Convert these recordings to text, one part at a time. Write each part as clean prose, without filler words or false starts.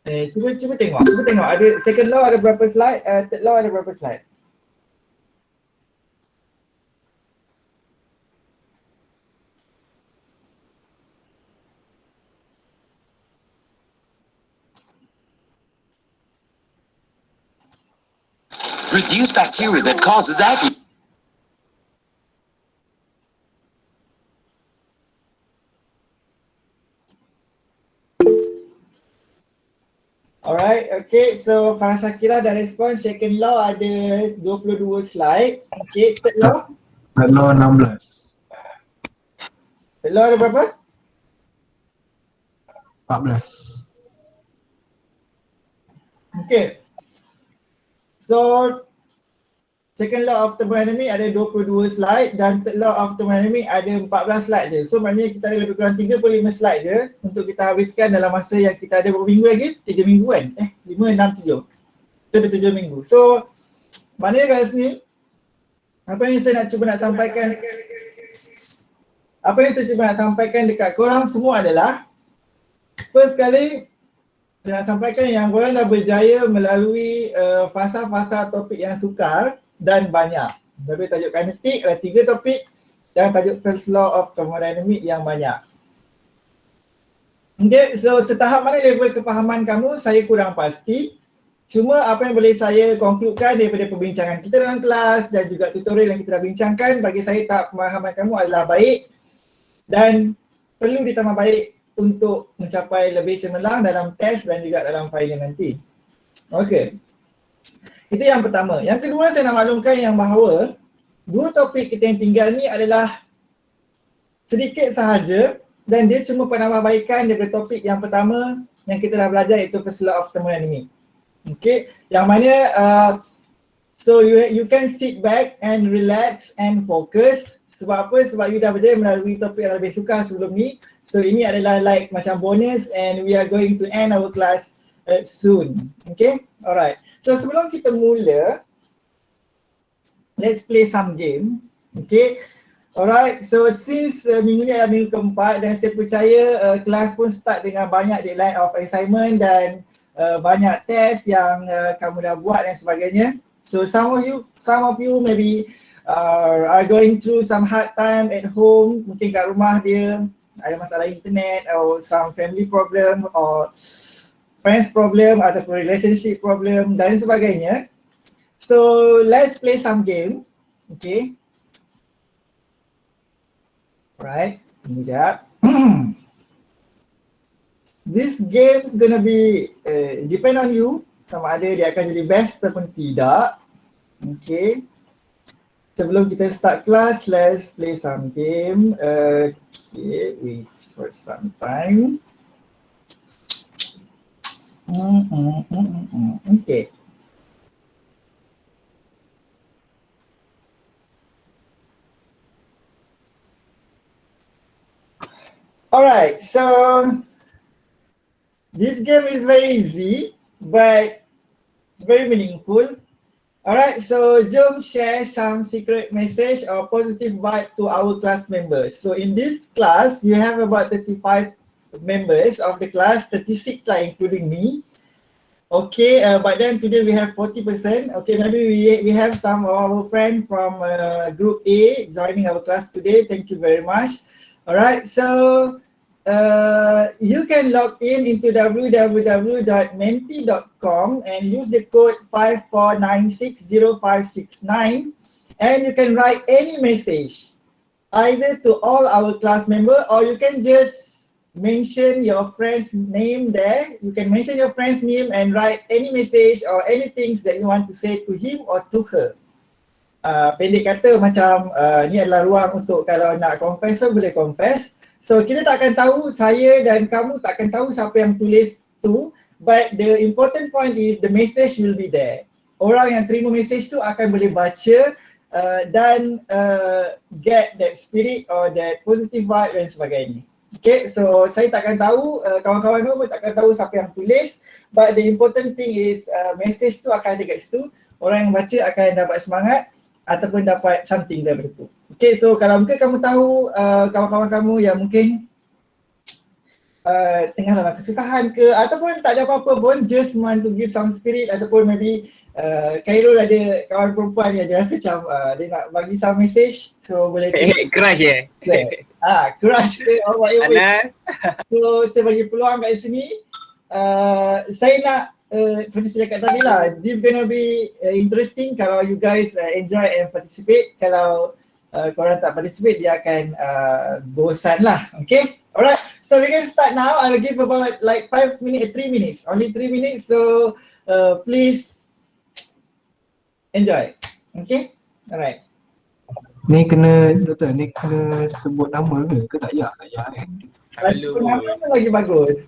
Cuba tengok ada second law ada berapa slide, third law ada berapa slide. Reduce bacteria that causes acne. Alright, okay, so Farah Shakira dah respon. Second law ada 22 slide. Okay, third law? Third law 16. Third law ada berapa? 14. Okay. So second law of thermodynamics ada 22 slide dan third law of thermodynamics ada 14 slide je. So maknanya kita ada lebih kurang 35 slide je untuk kita habiskan dalam masa yang kita ada berapa minggu lagi? 3 minggu kan? 5, 6, 7. Kita ada 7 minggu. So maknanya kat sini apa yang saya nak sampaikan dekat korang semua adalah first kali saya nak sampaikan yang korang dah berjaya melalui fasa-fasa topik yang sukar dan banyak. Tapi tajuk kinetik ada 3 topik dan tajuk first law of thermodynamics yang banyak. Okay, so setahap mana level kefahaman kamu saya kurang pasti. Cuma apa yang boleh saya konkludkan daripada perbincangan kita dalam kelas dan juga tutorial yang kita dah bincangkan, bagi saya tahap pemahaman kamu adalah baik dan perlu ditambah baik untuk mencapai lebih cemerlang dalam test dan juga dalam final nanti. Okey. Itu yang pertama. Yang kedua saya nak maklumkan yang bahawa 2 topik kita yang tinggal ni adalah sedikit sahaja dan dia cuma penambahbaikan daripada topik yang pertama yang kita dah belajar iaitu first law of thermodynamics. Okay, yang mana so you can sit back and relax and focus. Sebab apa? Sebab you dah berjaya melalui topik yang lebih sukar sebelum ni. So ini adalah like macam bonus and we are going to end our class soon. Okay, alright. So sebelum kita mula, let's play some game. Okay, alright. So since minggu ni adalah minggu keempat dan saya percaya kelas pun start dengan banyak deadline of assignment dan banyak test yang kamu dah buat dan sebagainya. So some of you maybe are going through some hard time at home. Mungkin kat rumah dia ada masalah internet or some family problem or friends problem ataupun relationship problem dan sebagainya. So let's play some game. Okay. Alright, tunggu sekejap. This game is gonna be depend on you sama ada dia akan jadi best ataupun tidak. Okay. Sebelum kita start class, let's play some game. Okay, wait for some time. Okay. Alright, so this game is very easy, but it's very meaningful. Alright, so jom share some secret message or positive vibe to our class members. So in this class, you have about 35 members of the class, 36 lah including me. Okay, but then today we have 40%. Okay, maybe we have some of our friends from group A joining our class today. Thank you very much. Alright, so you can log in into www.menti.com and use the code 54960569 and you can write any message either to all our class members or you can just mention your friend's name there. You can mention your friend's name and write any message or anything that you want to say to him or to her. Pendek kata macam ni adalah ruang untuk kalau nak confess boleh confess. So kita tak akan tahu, saya dan kamu tak akan tahu siapa yang tulis tu, but the important point is the message will be there. Orang yang terima message tu akan boleh baca dan get that spirit or that positive vibe dan sebagainya. Okay, so saya tak akan tahu, kawan-kawan kamu tak akan tahu siapa yang tulis, but the important thing is message tu akan ada kat situ. Orang yang baca akan dapat semangat ataupun dapat something daripada tu. Okay, so kalau mungkin kamu tahu kawan-kawan kamu yang mungkin tengah dalam kesusahan ke ataupun tak ada apa-apa pun, just want to give some spirit ataupun maybe Khairul ada kawan perempuan yang dia rasa macam dia nak bagi some message, so boleh Crush crush ke or whatever. Anas. So saya bagi peluang kat sini. Saya nak seperti saya cakap tadi lah, this gonna be interesting kalau you guys enjoy and participate. Kalau korang tak participate, dia akan bosan lah. Okay, alright, so we can start now. I will give about like 3 minutes, only 3 minutes, so please enjoy. Okay, alright. Ni kena, Doktor, ni kena sebut nama ke tak payah? Tak payah kan? Halo. Nama tu lagi bagus.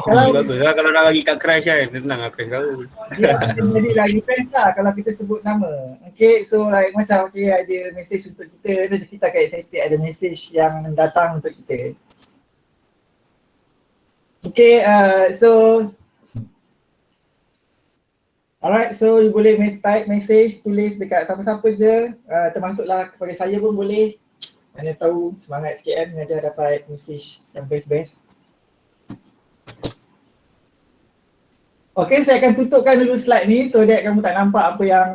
Lagi bagus lah kalau nak bagi kat Crush kan. Tenang lah Crush tahu. Jadi lagi best lah kalau kita sebut nama. Okay, so like macam okay, ada message untuk kita, so kita akan excited ada message yang datang untuk kita. Okay, so alright, so you boleh type message, tulis dekat siapa-siapa je, termasuklah kepada saya pun boleh. Mana tahu semangat sikit kan, mengajar dapat message yang best-best. Okay, saya akan tutupkan dulu slide ni so that kamu tak nampak apa yang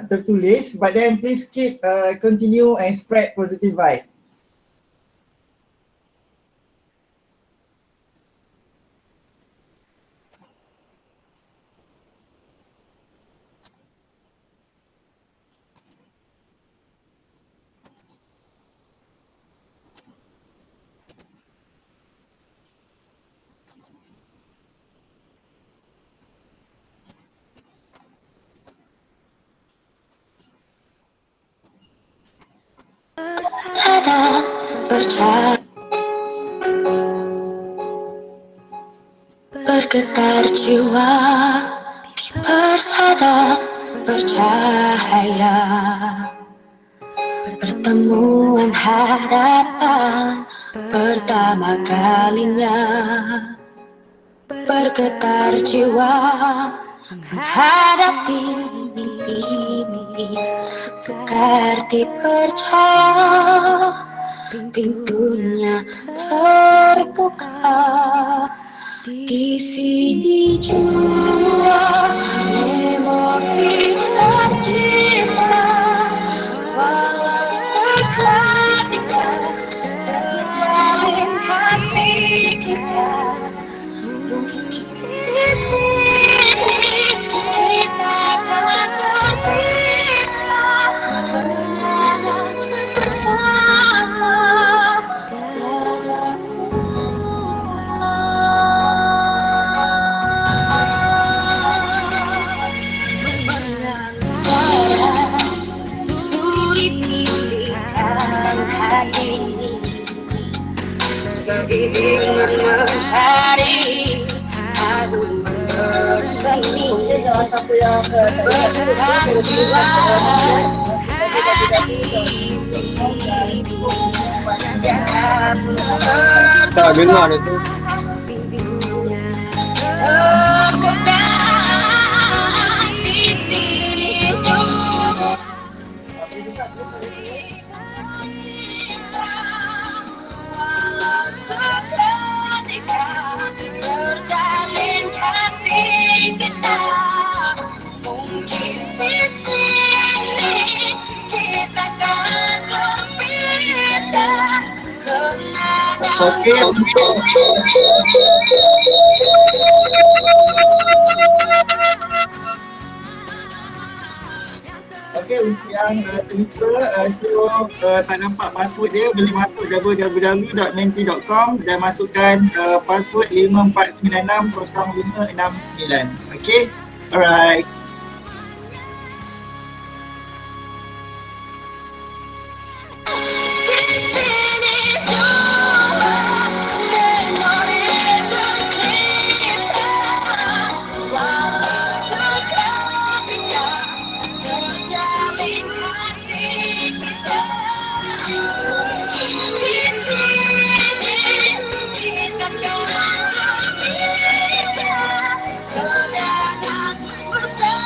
tertulis, but then please keep continue and spread positive vibe. Sadar percaya bergetar jiwa bersadar bercahaya pertemuan harapan pertama kalinya bergetar jiwa menghadapi mimpi-mimpi Sukarti percaya pintunya terbuka di sini jua memori tercipta walau seketika terjalin kasih kita mungkin di sini kita akan berpisah kenangan bersama tiada mendengar suara suri bisikan hati seiringan mencari aduan berseni bergetar jiwa Tak dengar dia tu. terbuka di sini juga walau seketika terjalin kasih kita mungkin di sini kita akan berpisah kenangan Okay, untuk yang lupa tak nampak password dia, boleh masuk www.menti.com dan masukkan password 54960569. Okay, alright. Kenangan bersama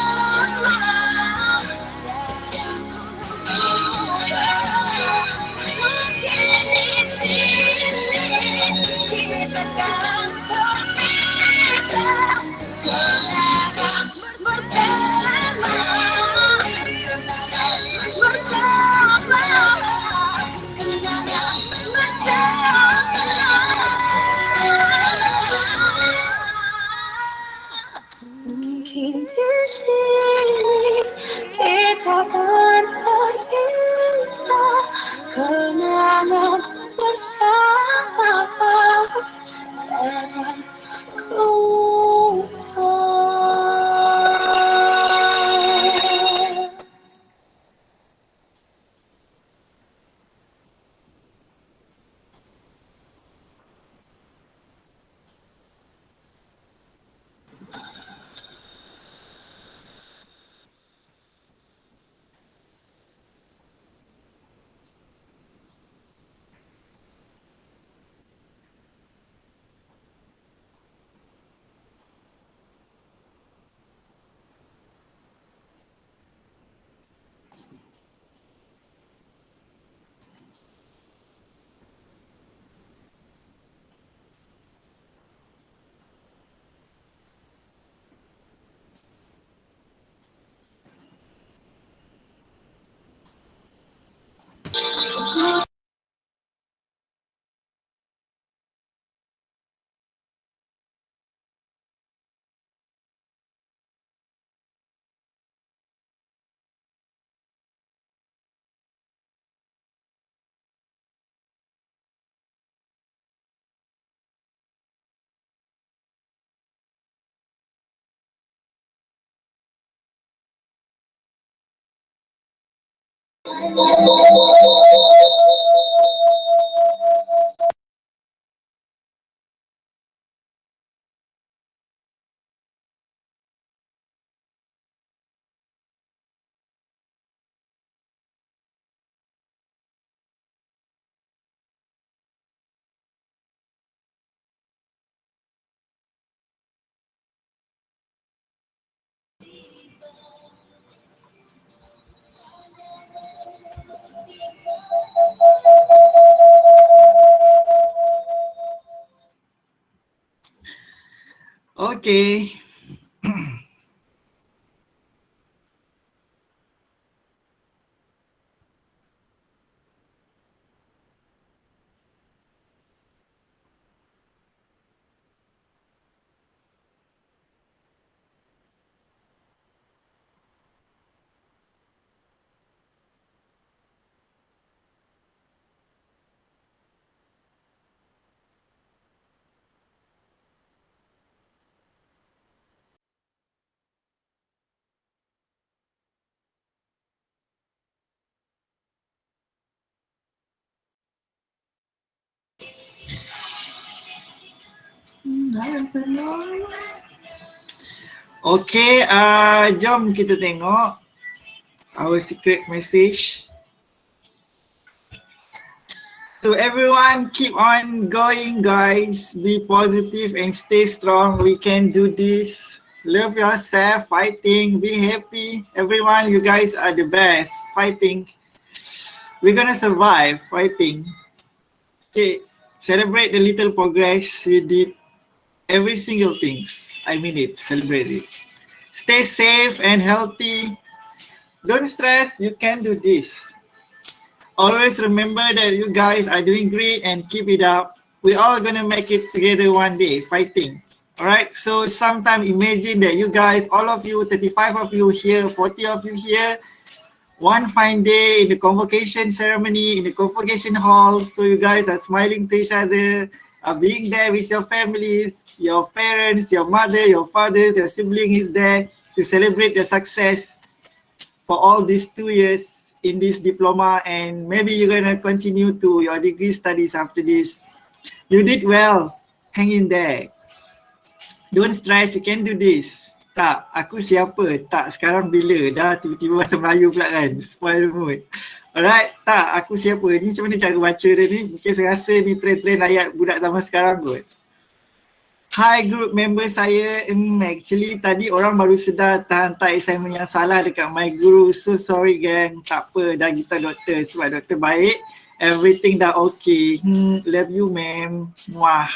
sini kita kan terpisah, kenangan bersama takkan ku lupa. Okay. Okay, jom kita tengok our secret message. To everyone, keep on going guys. Be positive and stay strong. We can do this. Love yourself, fighting, be happy. Everyone, you guys are the best. Fighting. We're gonna survive, fighting. Okay, celebrate the little progress we did. Every single things. I mean it, celebrate it. Stay safe and healthy. Don't stress, you can do this. Always remember that you guys are doing great and keep it up. We're all gonna make it together one day, fighting. All right, so sometimes imagine that you guys, all of you, 35 of you here, 40 of you here, one fine day in the convocation ceremony, in the convocation hall, so you guys are smiling to each other, are being there with your families, your parents, your mother, your fathers, your sibling is there to celebrate your success for all these 2 years in this diploma, and maybe you're gonna continue to your degree studies after this. You did well, hang in there. Don't stress, you can do this. Tak, aku siapa? Tak, sekarang bila? Dah tiba-tiba bahasa Melayu pula kan, spoil mood. Alright, tak, aku siapa? Ni macam mana cara baca dia ni? Mungkin saya rasa ni trend-trend ayat budak zaman sekarang kot. Hi group member saya, actually tadi orang baru sedar hantar assignment yang salah dekat my guru. So sorry gang, tak apa, dah kita doktor sebab doktor baik. Everything dah okay. Love you ma'am. Wah.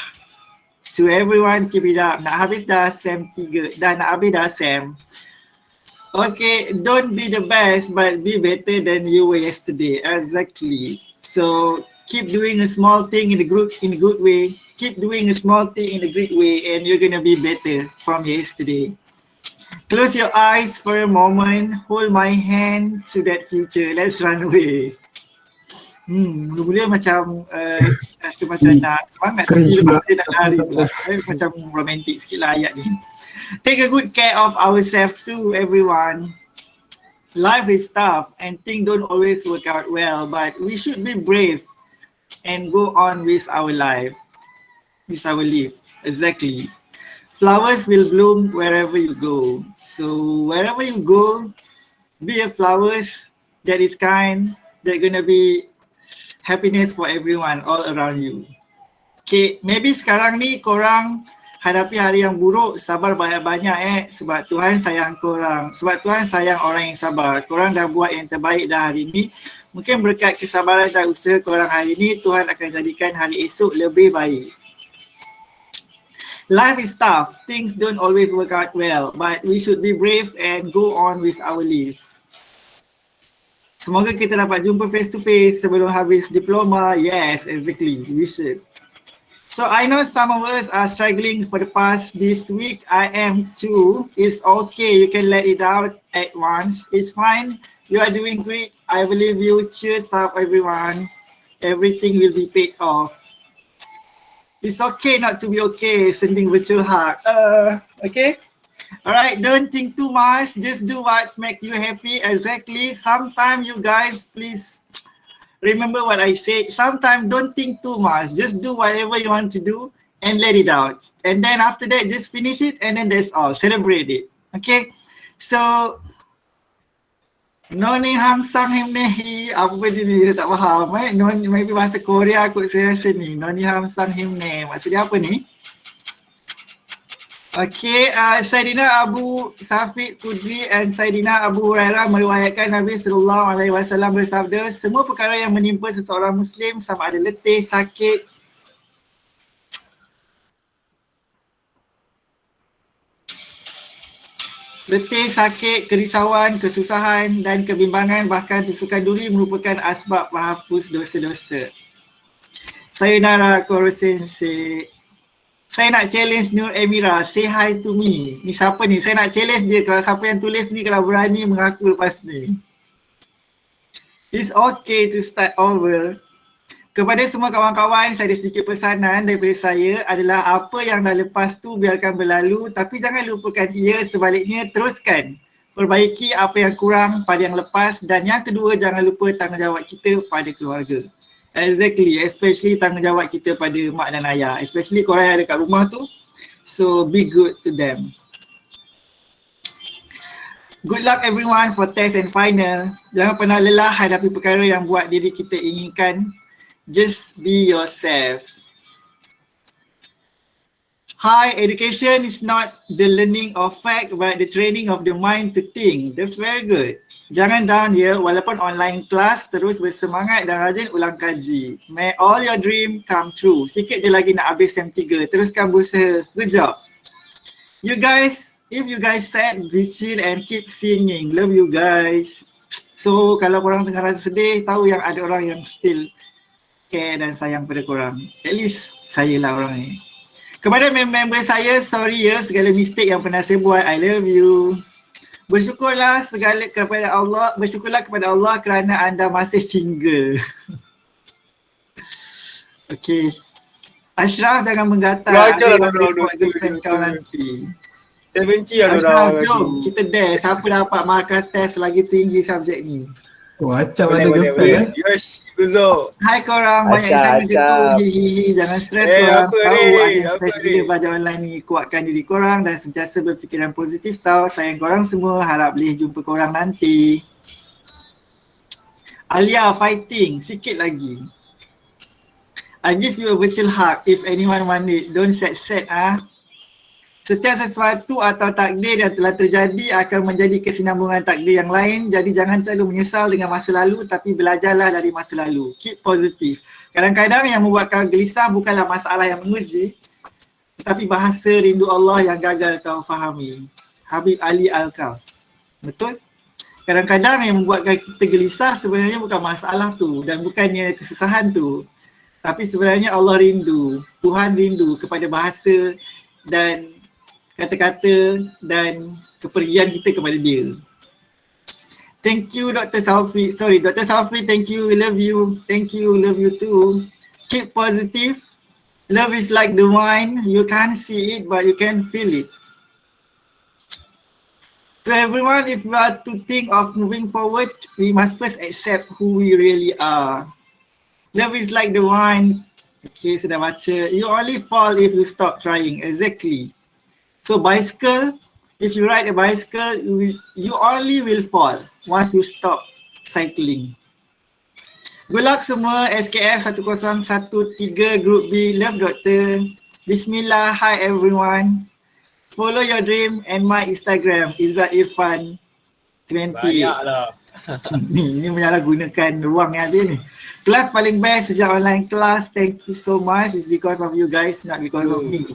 To everyone, keep it up. Nak habis dah SEM 3. Dah nak habis dah SEM. Okay, don't be the best but be better than you were yesterday. Exactly. So keep doing a small thing in a good way. Keep doing a small thing in a great way and you're gonna be better from yesterday. Close your eyes for a moment. Hold my hand to that future. Let's run away. Mula-mula macam rasa macam nak semangat tapi Cringe lepas pula. dia nak lari pula. Macam romantik sikit lah ayat ni. Take a good care of ourselves too, everyone. Life is tough and things don't always work out well, but we should be brave and go on with our life. With our life. Exactly. Flowers will bloom wherever you go. So wherever you go, be a flowers that is kind, that gonna be happiness for everyone all around you. Okay, maybe sekarang ni korang hadapi hari yang buruk, sabar banyak-banyak sebab Tuhan sayang korang. Sebab Tuhan sayang orang yang sabar. Korang dah buat yang terbaik dah hari ni. Mungkin berkat kesabaran dan usaha korang hari ni, Tuhan akan jadikan hari esok lebih baik. Life is tough. Things don't always work out well, but we should be brave and go on with our life. Semoga kita dapat jumpa face to face sebelum habis diploma. Yes, exactly. We should. So I know some of us are struggling for the past this week. I am too. It's okay. You can let it out at once. It's fine. You are doing great. I believe you. Cheers up, everyone. Everything will be paid off. It's okay not to be okay. Sending virtual hug. Okay. Alright, don't think too much. Just do what makes you happy. Exactly. Sometimes you guys, please remember what I said. Sometimes don't think too much. Just do whatever you want to do and let it out. And then after that, just finish it and then that's all. Celebrate it. Okay. So, Noni Ham Sang Him Nehi. Apa benda ni? Saya tak faham. Maybe bahasa Korea kot saya rasa ni. Noni Ham Sang Him Ne. Maksudnya apa ni? Okay, Saidina Abu Safiq Kudri and Saidina Abu Hurairah meriwayatkan Nabi SAW bersabda, semua perkara yang menimpa seseorang Muslim sama ada letih, sakit, kerisauan, kesusahan dan kebimbangan bahkan tusukan duri merupakan asbab penghapus dosa-dosa. Sayonara Koro Sensei. Saya nak challenge Nur Emira, say hi to me. Ni siapa ni? Saya nak challenge dia, kalau siapa yang tulis ni kalau berani mengaku lepas ni. It's okay to start over. Kepada semua kawan-kawan, saya ada sedikit pesanan daripada saya adalah apa yang dah lepas tu biarkan berlalu, tapi jangan lupakan ia, sebaliknya teruskan. Perbaiki apa yang kurang pada yang lepas, dan yang kedua jangan lupa tanggungjawab kita pada keluarga. Exactly, especially tanggungjawab kita pada mak dan ayah, especially korang yang ada kat rumah tu. So be good to them. Good luck everyone for test and final. Jangan pernah lelah hadapi perkara yang buat diri kita inginkan. Just be yourself. High education is not the learning of fact but the training of the mind to think. That's very good. Jangan down ya, walaupun online class, terus bersemangat dan rajin ulang kaji. May all your dream come true. Sikit je lagi nak habis SEM 3. Teruskan berusaha. Good job. You guys, if you guys sad, be chill and keep singing. Love you guys. So kalau korang tengah rasa sedih, tahu yang ada orang yang still care dan sayang pada korang. At least saya lah orang ni. Kepada member saya, sorry ya segala mistake yang pernah saya buat. I love you. Bersyukurlah kepada Allah kerana anda masih single. Okay. Ashraf jangan menggatal. Belajar lah Ada orang-orang buat girlfriend kau nanti. Saya benci lah Ashraf orang jom kita dare. Siapa dapat markah test lagi tinggi subjek ni? Oh, acap ada girlfriend Yes, Guzo. Hai korang, banyak excitement je tu. Hihihi, jangan stres korang. apa Tahu ni? ada Apa stres ni? bila belajar online ni. Kuatkan diri korang dan sentiasa berfikiran positif tau. Sayang korang semua, harap boleh jumpa korang nanti. Alia fighting, sikit lagi. I give you a virtual hug if anyone want it. Don't sad ah. Setiap sesuatu atau takdir yang telah terjadi akan menjadi kesinambungan takdir yang lain. Jadi jangan terlalu menyesal dengan masa lalu, tapi belajarlah dari masa lalu. Keep positive. Kadang-kadang yang membuatkan gelisah bukanlah masalah yang menguji, tetapi bahasa rindu Allah yang gagal kau fahami. Habib Ali Al-Kaf. Betul? Kadang-kadang yang membuatkan kita gelisah sebenarnya bukan masalah tu dan bukannya kesusahan tu. Tapi sebenarnya Allah rindu, Tuhan rindu kepada bahasa dan kata-kata dan kepergian kita kepada dia. Thank you Dr. Safi. Sorry, Dr. Safi, thank you. We love you. Thank you. Love you too. Keep positive. Love is like the wine. You can't see it, but you can feel it. So everyone, if we are to think of moving forward, we must first accept who we really are. Love is like the wine. Okay, sudah baca. You only fall if you stop trying. Exactly. So bicycle, if you ride a bicycle, you only will fall once you stop cycling. Good luck semua SKF 1013 Group B. Love Doctor. Bismillah. Hi everyone. Follow your dream and my Instagram Izzat Irfan 20. Banyak lah. Ini menyalahgunakan ruang yang ada ni. Kelas paling best sejak online class. Thank you so much. It's because of you guys, not because of me.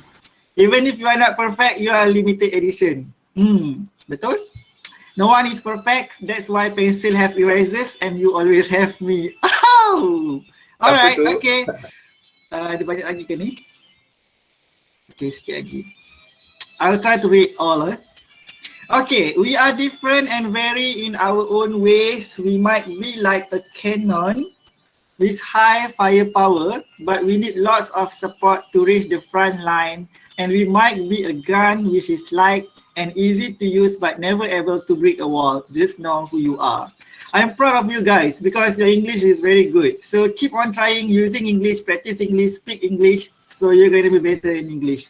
Even if you are not perfect, you are limited edition. Betul? No one is perfect. That's why pencil have erasers and you always have me. Oh! Alright, okay. Ada banyak lagi ke ni? Okay, sikit lagi. I'll try to read all. Okay, we are different and vary in our own ways. We might be like a cannon with high firepower, but we need lots of support to reach the front line. And we might be a gun which is light and easy to use but never able to break a wall. Just know who you are. I'm proud of you guys because your English is very good. So keep on trying using English, practice English, speak English, so you're going to be better in English.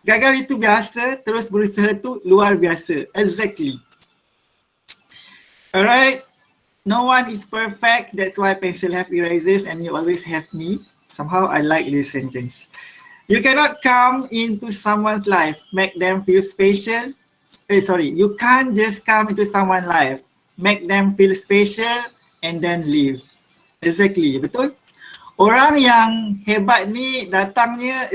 Gagal itu biasa, terus berusaha tu luar biasa. Exactly. Alright. No one is perfect. That's why pencil have erasers and you always have me. Somehow I like this sentence. You cannot come into someone's life, make them feel special. You can't just come into someone's life, make them feel special and then leave. Exactly. Betul? Orang yang hebat ni datangnya,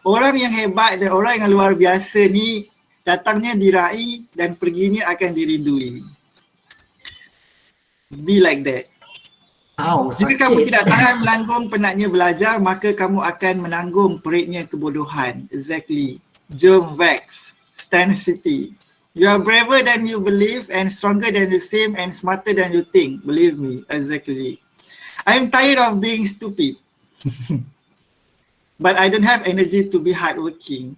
orang yang hebat dan orang yang luar biasa ni datangnya diraih dan perginya akan dirindui. Be like that. Jika kamu tidak tahan melanggung penatnya belajar, maka kamu akan menanggung peritnya kebodohan. Exactly. Jom Vex, Stan City. You are braver than you believe and stronger than you seem and smarter than you think. Believe me. Exactly. I'm tired of being stupid. But I don't have energy to be hardworking.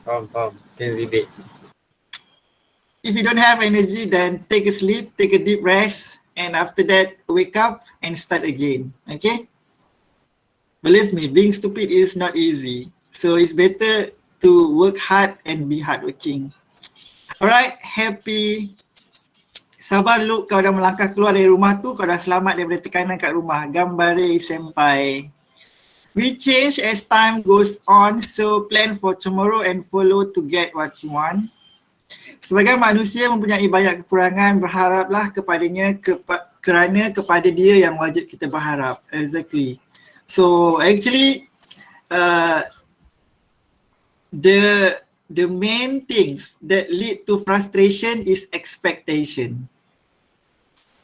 Faham. Can relate. If you don't have energy, then take a sleep, take a deep rest, and after that, wake up and start again. Okay? Believe me, being stupid is not easy. So it's better to work hard and be hardworking. Alright, happy. Sabar Luke, kau dah melangkah keluar dari rumah tu, kau dah selamat daripada tekanan kat rumah. Gambare senpai. We change as time goes on, so plan for tomorrow and follow to get what you want. Sebagai manusia mempunyai banyak kekurangan, berharaplah kepadanya kerana kepada dia yang wajib kita berharap. Exactly. So actually, the main things that lead to frustration is expectation.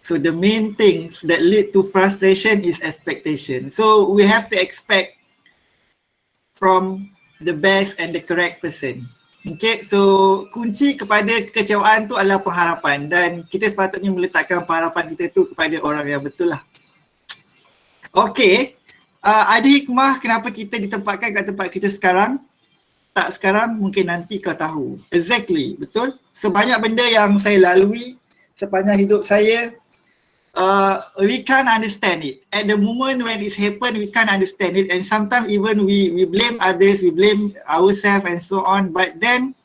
So the main things that lead to frustration is expectation. So we have to expect from the best and the correct person. Okay, so kunci kepada kekecewaan tu adalah pengharapan dan kita sepatutnya meletakkan pengharapan kita tu kepada orang yang betul lah. Okay, ada hikmah kenapa kita ditempatkan kat tempat kita sekarang. Tak sekarang, mungkin nanti kau tahu. Exactly, betul? Sebanyak benda yang saya lalui sepanjang hidup saya, we can't understand it. At the moment when it's happened, we can't understand it, and sometimes even we blame others, we blame ourselves and so on. But then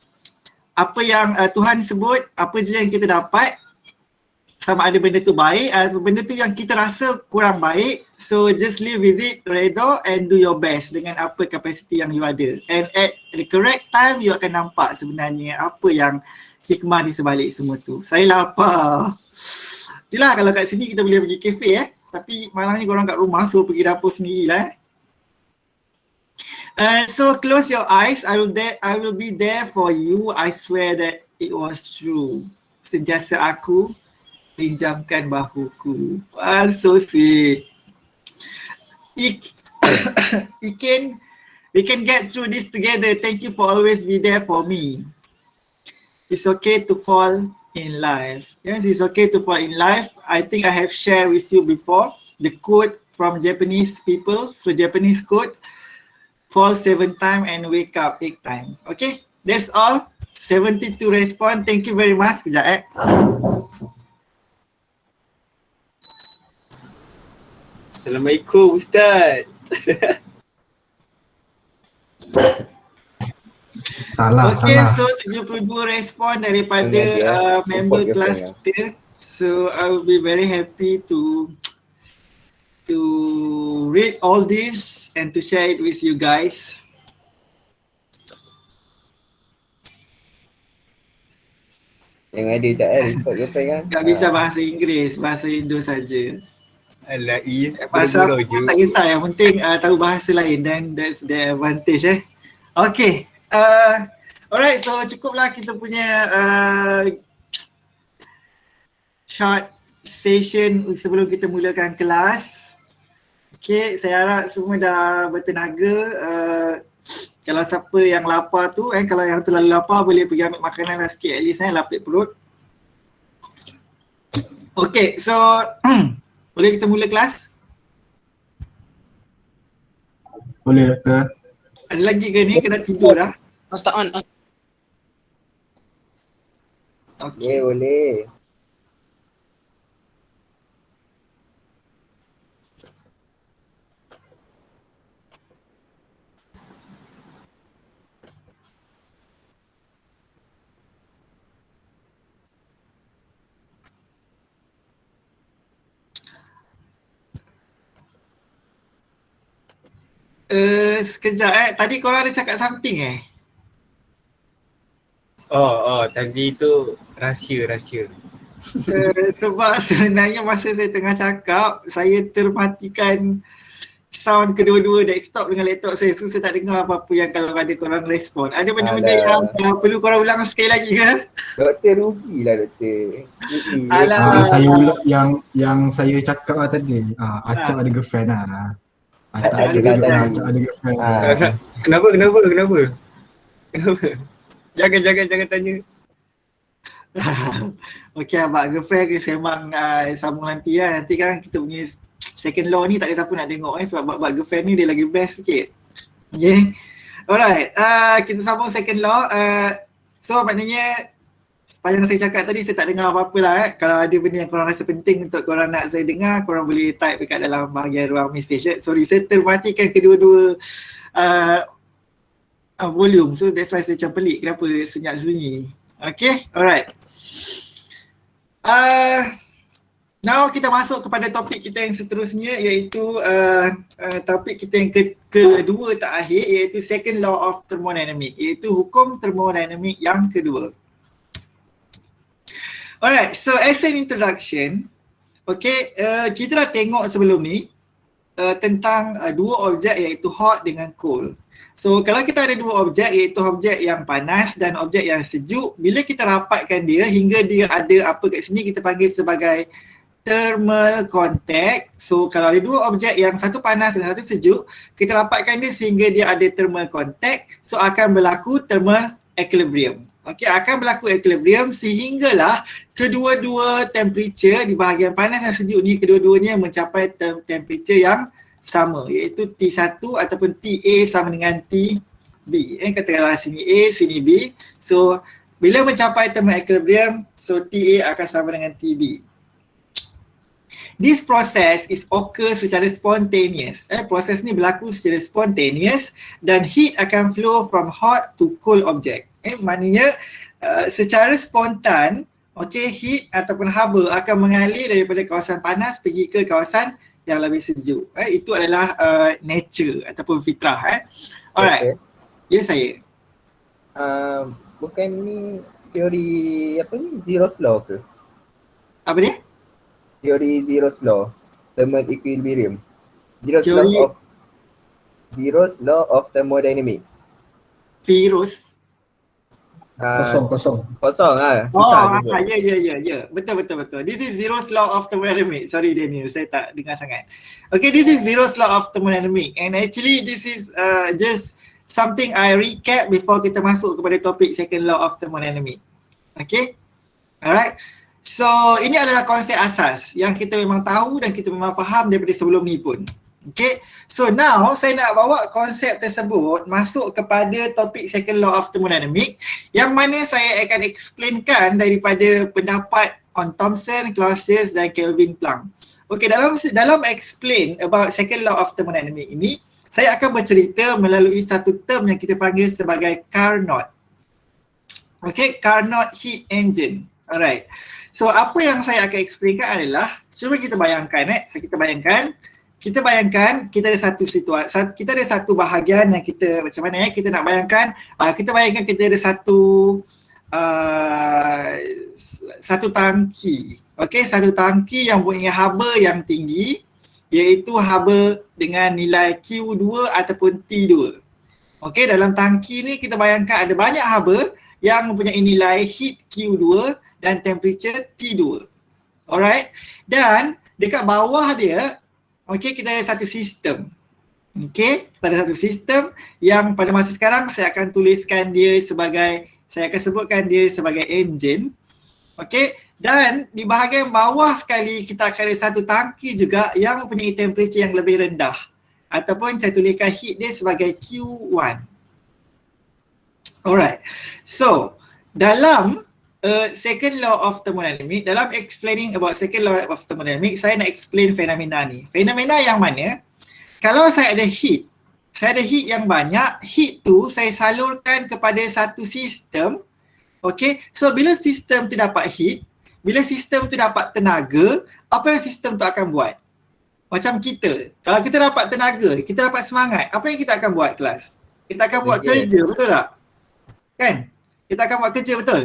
apa yang Tuhan sebut, apa je yang kita dapat, sama ada benda tu baik atau benda tu yang kita rasa kurang baik, so just live with it, redha, and do your best dengan apa kapasiti yang you ada. And at the correct time, you akan nampak sebenarnya apa yang hikmah di sebalik semua tu. Saya lapar. Itulah kalau kat sini kita boleh pergi kafe tapi malangnya korang kat rumah, so pergi dapur sendirilah. So close your eyes. I will be there for you. I swear that it was true. Sentiasa aku pinjamkan bahuku. So sweet. We can get through this together. Thank you for always be there for me. it's okay to fall in life. Yes, it's okay to fall in life. I think I have shared with you before the quote from Japanese people. So Japanese quote, fall 7 times and wake up 8 times. Okay, that's all. 72 respond. Thank you very much. Kejap Assalamualaikum Ustaz. Salah, Okay, salah. so 72 respon daripada member kelas kita. So I will be very happy to read all this and to share it with you guys. Yang ada tak report girlfriend kan? Tak bisa bahasa Inggeris, bahasa Indo saja. Alah Is, Bahasa gurau apa je. tak kisah, yang penting tahu bahasa lain, dan that's the advantage Okay, alright, so cukuplah kita punya short session sebelum kita mulakan kelas. Okay, saya harap semua dah bertenaga. Kalau siapa yang lapar tu, kalau yang terlalu lapar boleh pergi ambil makanan lah sikit, at least lapik perut. Okay, so boleh kita mula kelas? Boleh doktor. Ada lagi ke ni? Kena tidur dah? Ustaz on. Okay. Boleh. Sekejap tadi korang ada cakap something Tadi tu rahsia. sebab sebenarnya masa saya tengah cakap, saya termatikan sound kedua-dua desktop dengan laptop saya, so saya tak dengar apa-apa yang kalau ada korang respon. Ada benda-benda yang perlu korang ulang sekali lagi ke? Doktor rugilah doktor. Alah. Saya ulang yang saya cakap lah tadi. Acap ada girlfriend lah. Acap ada girlfriend. Kenapa? Jangan tanya. Okay, abang girlfriend kita sambung nanti lah. Nanti kan kita punya second law ni tak ada siapa nak tengok sebab bab girlfriend ni dia lagi best sikit. Okay, alright, kita sambung second law. So maknanya sepanjang saya cakap tadi saya tak dengar apa-apa lah. Kalau ada benda yang korang rasa penting untuk korang nak saya dengar, korang boleh type dekat dalam bahagian ruang message. Sorry, saya termatikan kedua-dua volume, so that's why saya macam pelik kenapa senyap sunyi. Okay, alright. Now kita masuk kepada topik kita yang seterusnya, iaitu topik kita yang kedua terakhir, iaitu second law of thermodynamic, iaitu hukum termodinamik yang kedua. Alright, so as an introduction, okay, kita dah tengok sebelum ni tentang dua objek, iaitu hot dengan cold. So kalau kita ada dua objek, iaitu objek yang panas dan objek yang sejuk, bila kita rapatkan dia hingga dia ada apa kat sini, kita panggil sebagai thermal contact. So kalau ada dua objek yang satu panas dan satu sejuk, kita rapatkan dia sehingga dia ada thermal contact, so akan berlaku thermal equilibrium. Okey, akan berlaku equilibrium sehinggalah kedua-dua temperature di bahagian panas dan sejuk ni, kedua-duanya mencapai temperature yang sama, iaitu T1 ataupun TA sama dengan TB. Katakanlah sini A, sini B. So bila mencapai thermal equilibrium, so TA akan sama dengan TB. This process is occur secara spontaneous. Proses ni berlaku secara spontaneous dan heat akan flow from hot to cold object. Maknanya secara spontan, okay, heat ataupun haba akan mengalir daripada kawasan panas pergi ke kawasan yang lebih sejuk. Itu adalah nature ataupun fitrah. Alright. Ya saya. Bukan ni teori apa ni, Zero's Law ke? Apa dia? Teori Zero's Law, thermal equilibrium. Zero's Law of thermodynamic. Virus. Kosong. Susah juga. Ya. Betul. This is Zero's Law of thermodynamic. Sorry Daniel, saya tak dengar sangat. Okay, this is Zero's Law of thermodynamic, and actually this is just something I recap before kita masuk kepada topik second law of thermodynamic. Okay. Alright. So ini adalah konsep asas yang kita memang tahu dan kita memang faham daripada sebelum ni pun. Okay. So now saya nak bawa konsep tersebut masuk kepada topik second law of thermodynamics yang mana saya akan explainkan daripada pendapat on Thomson, Clausius dan Kelvin Planck. Okay, dalam explain about second law of thermodynamics ini, saya akan bercerita melalui satu term yang kita panggil sebagai Carnot. Okay, Carnot heat engine. Alright. So apa yang saya akan explainkan adalah, cuba kita bayangkan kita ada satu situasi, kita ada satu bahagian yang kita macam mana kita nak bayangkan, kita bayangkan kita ada satu tangki. Okey, satu tangki yang punya haba yang tinggi, iaitu haba dengan nilai Q2 ataupun T2. Okey, dalam tangki ni kita bayangkan ada banyak haba yang mempunyai nilai heat Q2 dan temperature T2. Alright. Dan dekat bawah dia, okey, kita ada satu sistem. Okey, kita ada satu sistem yang pada masa sekarang saya akan tuliskan dia sebagai, saya akan sebutkan dia sebagai engine. Okey, dan di bahagian bawah sekali kita akan ada satu tangki juga yang mempunyai temperature yang lebih rendah, ataupun saya tuliskan heat dia sebagai Q1. Alright. So, dalam second law of thermodynamics, dalam explaining about second law of thermodynamics, saya nak explain fenomena ni. Fenomena yang mana kalau saya ada heat yang banyak, heat tu saya salurkan kepada satu sistem. Okay, so bila sistem tu dapat heat, bila sistem tu dapat tenaga, apa yang sistem tu akan buat? Macam kita, kalau kita dapat tenaga, kita dapat semangat, apa yang kita akan buat kelas? Kita akan buat kerja, betul tak? Kan? Kita akan buat kerja, betul?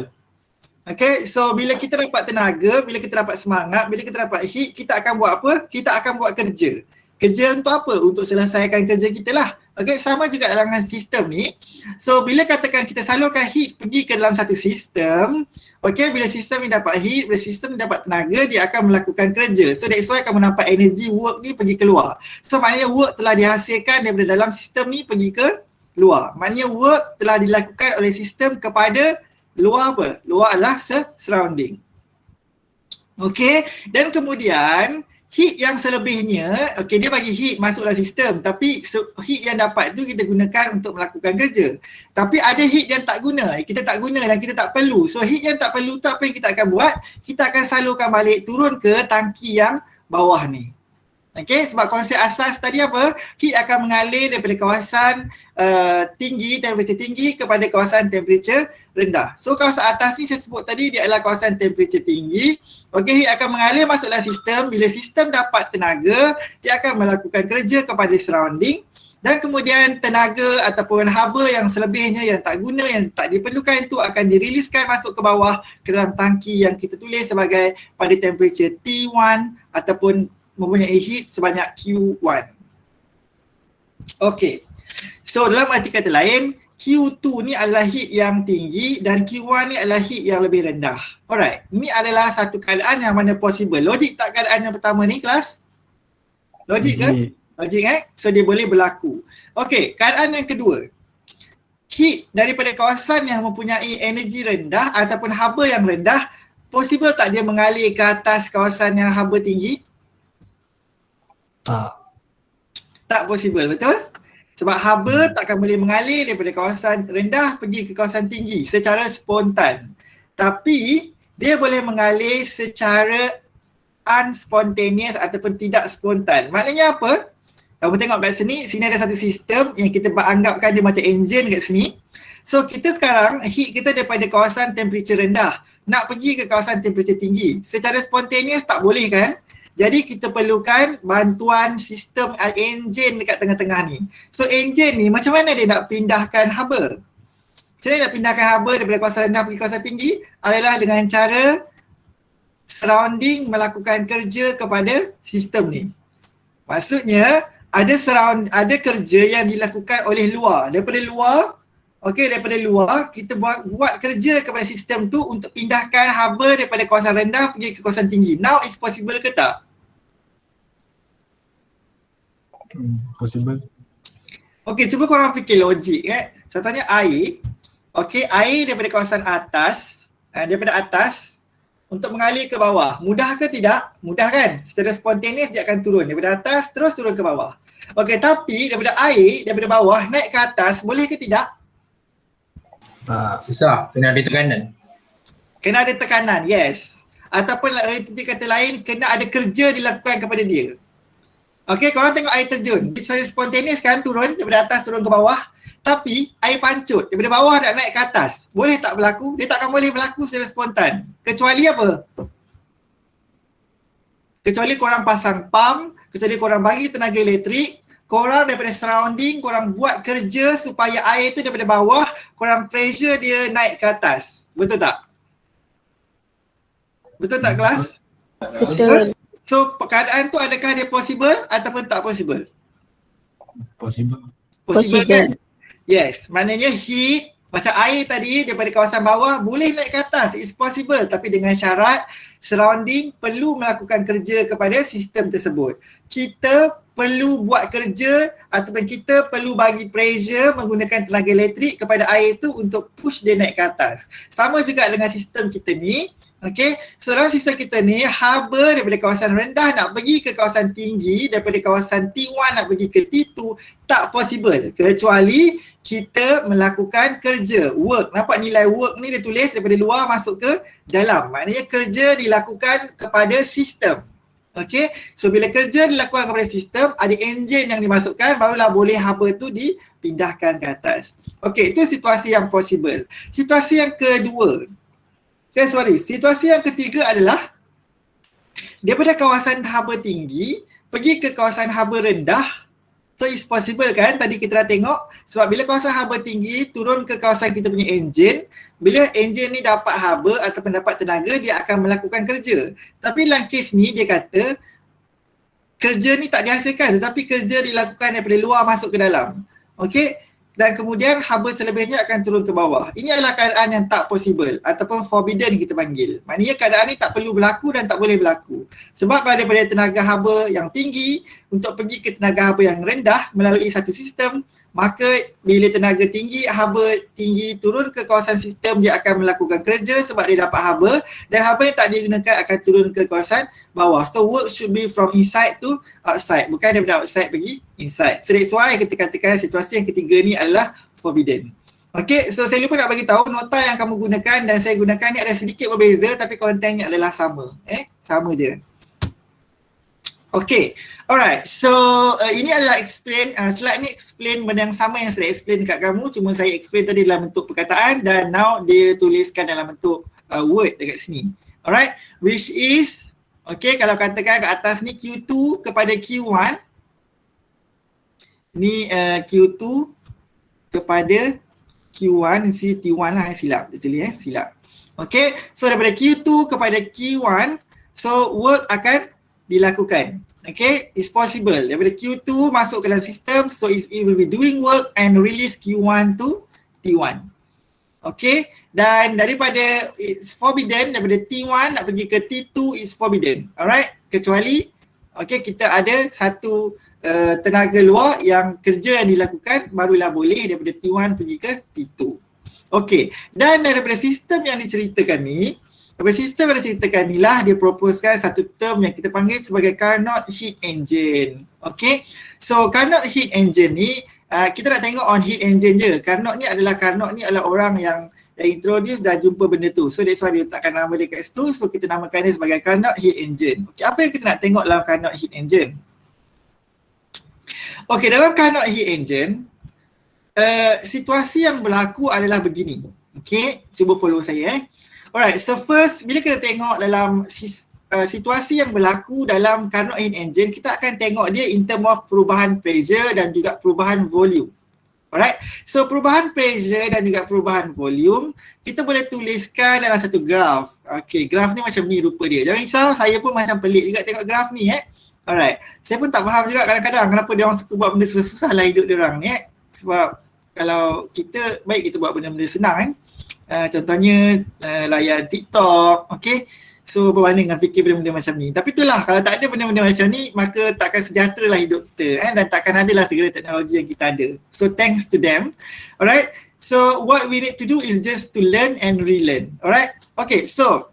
Okay, so bila kita dapat tenaga, bila kita dapat semangat, bila kita dapat heat, kita akan buat apa? Kita akan buat kerja. Kerja untuk apa? Untuk selesaikan kerja kita lah. Okay, sama juga dalam sistem ni. So bila katakan kita salurkan heat pergi ke dalam satu sistem, okay, bila sistem ni dapat heat, bila sistem ni dapat tenaga, dia akan melakukan kerja. So that's why kamu nampak energy work ni pergi keluar. So maknanya work telah dihasilkan daripada dalam sistem ni pergi ke luar. Maknanya work telah dilakukan oleh sistem kepada luar apa? Luar adalah surrounding. Okay, dan kemudian heat yang selebihnya, okay, dia bagi heat masuk dalam sistem, tapi heat yang dapat tu kita gunakan untuk melakukan kerja. Tapi ada heat yang tak guna, kita tak guna dan kita tak perlu. So heat yang tak perlu tu apa yang kita akan buat? Kita akan salurkan balik turun ke tangki yang bawah ni. Okay, sebab konsep asas tadi apa? Heat akan mengalir daripada kawasan temperature tinggi kepada kawasan temperature rendah. So kawasan atas ni saya sebut tadi dia adalah kawasan temperature tinggi. Okay, heat akan mengalir masuk dalam sistem. Bila sistem dapat tenaga, dia akan melakukan kerja kepada surrounding. Dan kemudian tenaga ataupun haba yang selebihnya yang tak guna, yang tak diperlukan itu akan diriliskan masuk ke bawah ke dalam tangki yang kita tulis sebagai pada temperature T1 ataupun mempunyai heat sebanyak Q1. Okay. So dalam arti kata lain, Q2 ni adalah heat yang tinggi dan Q1 ni adalah heat yang lebih rendah. Alright. Ini adalah satu keadaan yang mana possible. Logik tak keadaan yang pertama ni kelas? Logik ke? Logik So dia boleh berlaku. Okay. Keadaan yang kedua. Heat daripada kawasan yang mempunyai energi rendah ataupun haba yang rendah, possible tak dia mengalir ke atas kawasan yang haba tinggi? Tak possible, betul? Sebab haba takkan boleh mengalir daripada kawasan rendah pergi ke kawasan tinggi secara spontan. Tapi dia boleh mengalir secara unspontaneous ataupun tidak spontan. Maknanya apa? Kamu tengok kat sini ada satu sistem yang kita anggapkan dia macam engine kat sini. So kita sekarang heat kita daripada kawasan temperature rendah nak pergi ke kawasan temperature tinggi. Secara spontaneous tak boleh kan? Jadi kita perlukan bantuan sistem engine dekat tengah-tengah ni. So engine ni macam mana dia nak pindahkan haba? Macam mana nak pindahkan haba daripada kawasan rendah pergi kawasan tinggi? Adalah dengan cara surrounding melakukan kerja kepada sistem ni. Maksudnya ada kerja yang dilakukan oleh luar. Daripada luar kita buat kerja kepada sistem tu untuk pindahkan haba daripada kawasan rendah pergi ke kawasan tinggi. Now it's possible ke tak? Possible. Okey, cuba korang fikir logik Contohnya air. Okey, air daripada kawasan atas daripada atas untuk mengalir ke bawah. Mudah ke tidak? Mudah kan? Secara spontaneous dia akan turun daripada atas terus turun ke bawah. Okey, tapi daripada air, daripada bawah naik ke atas, boleh ke tidak? Susah, kena ada tekanan. Kena ada tekanan, yes. Ataupun erti kata lain, kena ada kerja dilakukan kepada dia. Okey, korang tengok air terjun. Secara spontaneous kan turun daripada atas turun ke bawah. Tapi air pancut daripada bawah nak naik ke atas. Boleh tak berlaku? Dia takkan boleh berlaku secara spontan. Kecuali apa? Kecuali korang pasang pump, kecuali korang bagi tenaga elektrik, korang daripada surrounding, korang buat kerja supaya air tu daripada bawah, korang pressure dia naik ke atas. Betul tak? Betul tak kelas? Betul. So keadaan tu adakah dia possible ataupun tak possible? Possible. Possible kan? Yes, maknanya heat macam air tadi daripada kawasan bawah boleh naik ke atas, it's possible, tapi dengan syarat surrounding perlu melakukan kerja kepada sistem tersebut. Kita perlu buat kerja ataupun kita perlu bagi pressure menggunakan tenaga elektrik kepada air itu untuk push dia naik ke atas. Sama juga dengan sistem kita ni. Okay, so dalam sistem kita ni, haba daripada kawasan rendah nak pergi ke kawasan tinggi, daripada kawasan T1 nak pergi ke T2, tak possible. Kecuali kita melakukan kerja, work. Nampak nilai work ni dia tulis daripada luar masuk ke dalam. Maknanya kerja dilakukan kepada sistem. Okay, so bila kerja dilakukan kepada sistem, ada enjin yang dimasukkan, barulah boleh haba tu dipindahkan ke atas. Okay, itu situasi yang possible. Situasi yang kedua, situasi yang ketiga adalah daripada kawasan haba tinggi pergi ke kawasan haba rendah. So it's possible kan, tadi kita dah tengok, sebab bila kawasan haba tinggi turun ke kawasan kita punya enjin, bila enjin ni dapat haba ataupun dapat tenaga, dia akan melakukan kerja. Tapi dalam kes ni dia kata kerja ni tak dihasilkan, tetapi kerja dilakukan daripada luar masuk ke dalam. Okay, dan kemudian haba selebihnya akan turun ke bawah. Ini adalah keadaan yang tak possible ataupun forbidden kita panggil. Maknanya keadaan ni tak perlu berlaku dan tak boleh berlaku. Sebab kalau daripada tenaga haba yang tinggi untuk pergi ke tenaga haba yang rendah melalui satu sistem, maka bila tenaga tinggi, haba tinggi turun ke kawasan sistem, dia akan melakukan kerja sebab dia dapat haba, dan haba yang tak digunakan akan turun ke kawasan bawah. So work should be from inside to outside, bukan daripada outside pergi inside. So that's why kita katakan situasi yang ketiga ni adalah forbidden. Okay, so saya lupa nak bagi tahu nota yang kamu gunakan dan saya gunakan ni ada sedikit berbeza, tapi kontennya adalah sama. Sama je. Okay, alright. So ini adalah explain, slide ni explain benda yang sama yang saya explain dekat kamu, cuma saya explain tadi dalam bentuk perkataan dan now dia tuliskan dalam bentuk word dekat sini. Alright, which is, okay, kalau katakan kat atas ni Q2 kepada Q1, ni Q2 kepada Q1, si T1 lah, silap actually silap. Okay, so daripada Q2 kepada Q1, so work akan dilakukan. Okay, it's possible. Daripada Q2 masuk ke dalam sistem, so it will be doing work and release Q1 to T1. Okay, dan daripada it's forbidden, daripada T1 nak pergi ke T2 is forbidden. Alright, kecuali okay, kita ada satu tenaga luar yang kerja yang dilakukan, barulah boleh daripada T1 pergi ke T2. Okay, dan daripada sistem yang diceritakan ni, daripada sistem yang diceritakan ni lah dia proposekan satu term yang kita panggil sebagai Carnot heat engine. Okay, so Carnot heat engine ni kita nak tengok on heat engine je. Carnot ni adalah orang yang introduce dan jumpa benda tu. So that's why dia letakkan nama dia kat situ. So kita namakan dia sebagai Carnot heat engine. Okay, apa yang kita nak tengok dalam Carnot heat engine? Okay, dalam Carnot heat engine, situasi yang berlaku adalah begini. Okay, cuba follow saya. Alright, so first bila kita tengok dalam situasi yang berlaku dalam Carnot heat engine, kita akan tengok dia in term of perubahan pressure dan juga perubahan volume. Alright, so perubahan pressure dan juga perubahan volume kita boleh tuliskan dalam satu graf. Okay, graf ni macam ni rupa dia. Jangan risau, saya pun macam pelik juga tengok graf ni Alright, saya pun tak faham juga kadang-kadang kenapa dia orang suka buat benda susah-susah lah hidup dia orang ni Sebab kalau kita, baik kita buat benda-benda senang contohnya layan TikTok, okay. So berbanding dengan fikir benda-benda macam ni. Tapi itulah, kalau tak ada benda-benda macam ni, maka takkan sejahtera lah hidup kita dan takkan ada lah segala teknologi yang kita ada. So thanks to them. Alright, So what we need to do is just to learn and relearn. Alright? Okay, so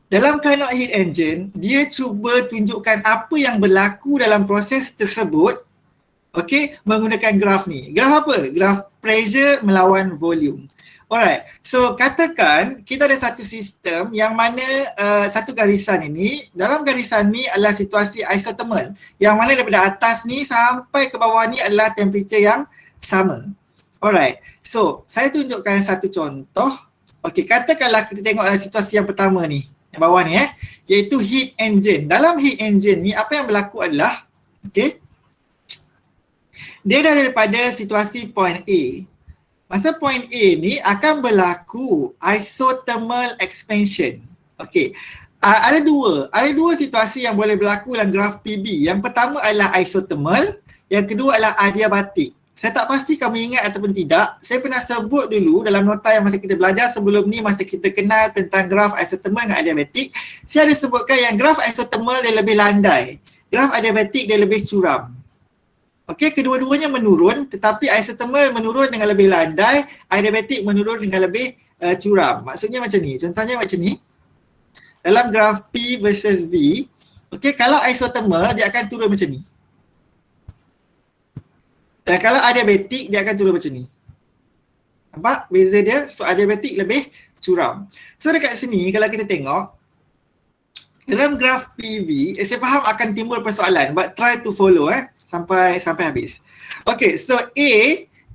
dalam Carnot Heat Engine, dia cuba tunjukkan apa yang berlaku dalam proses tersebut, okay, menggunakan graf ni. Graf apa? Graf pressure melawan volume. Alright, so katakan kita ada satu sistem yang mana satu garisan ini, dalam garisan ni adalah situasi isothermal, yang mana daripada atas ni sampai ke bawah ni adalah temperature yang sama. Alright, so saya tunjukkan satu contoh. Okay, katakanlah kita tengok dalam situasi yang pertama ni, yang bawah ni iaitu heat engine. Dalam heat engine ni apa yang berlaku adalah, okay, dia dah daripada situasi point A. Masa point A ni akan berlaku isothermal expansion. Okay, ada dua situasi yang boleh berlaku dalam graf PB. Yang pertama adalah isothermal, yang kedua adalah adiabatik. Saya tak pasti kamu ingat ataupun tidak. Saya pernah sebut dulu dalam nota yang masa kita belajar sebelum ni, masa kita kenal tentang graf isothermal dengan adiabatik. Saya ada sebutkan yang graf isothermal dia lebih landai, graf adiabatik dia lebih curam. Okey, kedua-duanya menurun, tetapi isothermal menurun dengan lebih landai, adiabatik menurun dengan lebih curam. Maksudnya macam ni, contohnya macam ni. Dalam graf P versus V, okey, kalau isothermal dia akan turun macam ni. Dan kalau adiabatik dia akan turun macam ni. Nampak beza dia? So adiabatik lebih curam. So dekat sini kalau kita tengok dalam graf PV, saya faham akan timbul persoalan, but try to follow sampai habis. Okay, so A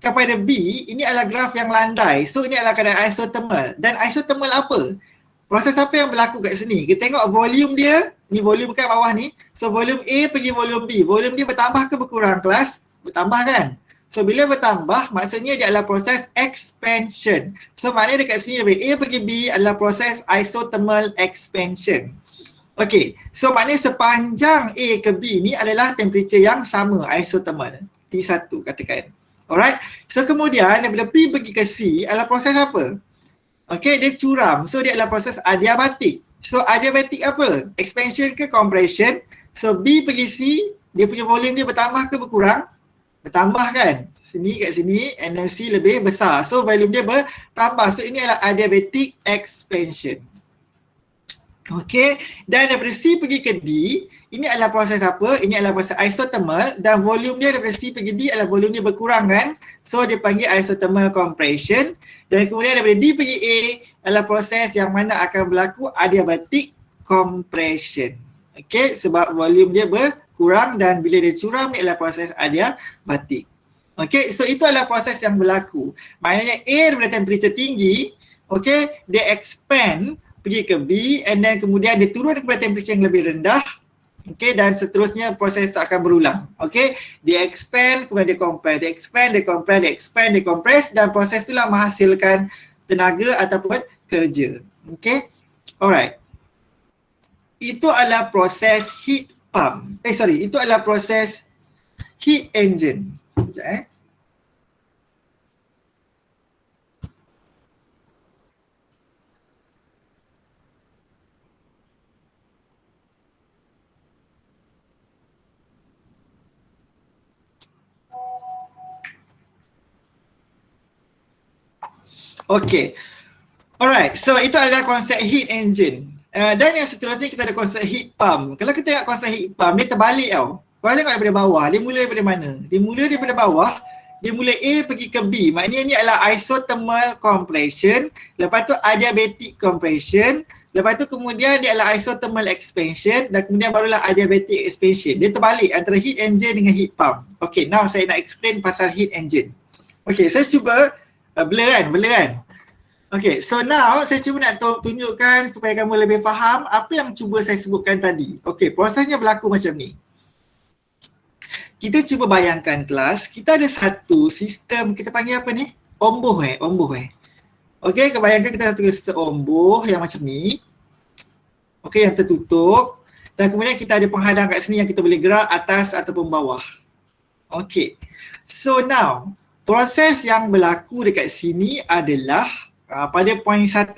kepada B ini adalah graf yang landai. So ini adalah keadaan isothermal. Dan isothermal apa? Proses apa yang berlaku kat sini? Kita tengok volume dia, ni volume kat bawah ni. So volume A pergi volume B. Volume dia bertambah ke berkurang kelas? Bertambah kan? So bila bertambah maksudnya dia adalah proses expansion. So maknanya dekat sini dari A pergi B adalah proses isothermal expansion. Okay, so maknanya sepanjang A ke B ni adalah temperature yang sama, isothermal, T1 katakan. Alright, so kemudian daripada P pergi ke C adalah proses apa? Okay, dia curam, so dia adalah proses adiabatik. So adiabatik apa? Expansion ke compression? So B pergi C, dia punya volume dia bertambah ke berkurang? Bertambah kan? Sini kat sini energi lebih besar. So volume dia bertambah. So ini adalah adiabatic expansion. Okay. Dan daripada C pergi ke D, ini adalah proses apa? Ini adalah proses isothermal dan volume dia daripada C pergi D adalah volume dia berkurang kan? So dia panggil isothermal compression. Dan kemudian daripada D pergi A adalah proses yang mana akan berlaku adiabatic compression. Okay. Sebab volume dia berkurang dan bila dia curam ni adalah proses adiabatik. Okay, so itu adalah proses yang berlaku. Maknanya A daripada temperature tinggi, okay, dia expand pergi ke B and then kemudian dia turun kepada temperature yang lebih rendah. Okay, dan seterusnya proses itu akan berulang. Okay, dia expand, kemudian dia compress, dia expand, dia compress, dia expand, dia compress dan proses itulah menghasilkan tenaga ataupun kerja. Okay, alright. Itu adalah proses heat pump. Itu adalah proses heat engine. Sekejap Okay. Alright, so itu adalah konsep heat engine. Dan yang seterusnya kita ada konsep heat pump. Kalau kita tengok konsep heat pump, dia terbalik tau. Kalau tengok daripada bawah, dia mula daripada mana? Dia mula daripada bawah, dia mula A pergi ke B. Maknanya ni adalah isothermal compression, lepas tu adiabatic compression, lepas tu kemudian dia adalah isothermal expansion dan kemudian barulah adiabatic expansion. Dia terbalik antara heat engine dengan heat pump. Okay, now saya nak explain pasal heat engine. Okay, saya cuba blur kan? Okay, so now saya cuba nak tunjukkan supaya kamu lebih faham apa yang cuba saya sebutkan tadi. Okay, prosesnya berlaku macam ni. Kita cuba bayangkan kelas, kita ada satu sistem, kita panggil apa ni? Ombuh. Okay, bayangkan kita ada satu sistem ombuh yang macam ni. Okay, yang tertutup. Dan kemudian kita ada penghadang kat sini yang kita boleh gerak atas ataupun bawah. Okay, so now proses yang berlaku dekat sini adalah pada poin 1.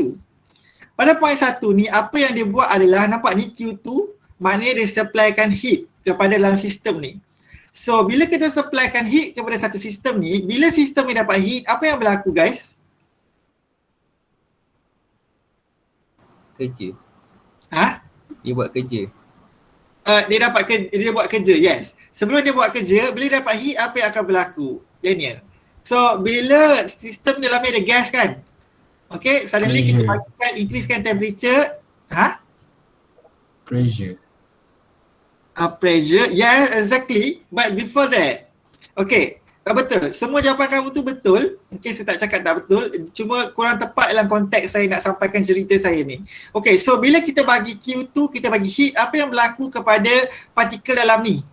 Pada poin 1 ni apa yang dia buat adalah nampak ni Q2, maknanya dia supplykan heat kepada dalam sistem ni. So bila kita supplykan heat kepada satu sistem ni, bila sistem ni dapat heat, apa yang berlaku guys? Kerja. Ha? Dia buat kerja. Dia buat kerja, yes. Sebelum dia buat kerja, bila dia dapat heat, apa yang akan berlaku? Daniel. So bila sistem dalamnya ada gas kan? Okay, suddenly kita bagikan, increasekan temperature. Pressure. Pressure, yeah, exactly. But before that, okay, betul. Semua jawapan kamu tu betul. Okay, saya tak cakap tak betul. Cuma kurang tepat dalam konteks saya nak sampaikan cerita saya ni. Okay, so bila kita bagi Q2, kita bagi heat, apa yang berlaku kepada partikel dalam ni?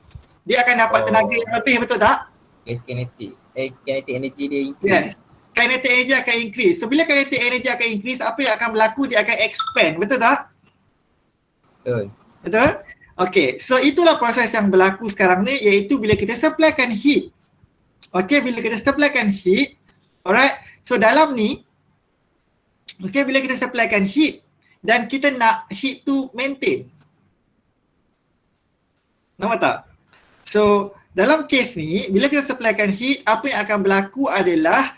Dia akan dapat tenaga yang lebih, betul tak? Yes, kinetic. Kinetic energy dia increase. Yes. Kinetic energy akan increase. So bila kinetic energy akan increase, apa yang akan berlaku? Dia akan expand, betul tak? Betul. Betul? Okay, so itulah proses yang berlaku sekarang ni, iaitu bila kita supplykan heat. Okay, bila kita supplykan heat, alright, so dalam ni, okay, bila kita supplykan heat dan kita nak heat tu maintain. Nampak tak? So, dalam case ni, bila kita supplykan heat, apa yang akan berlaku adalah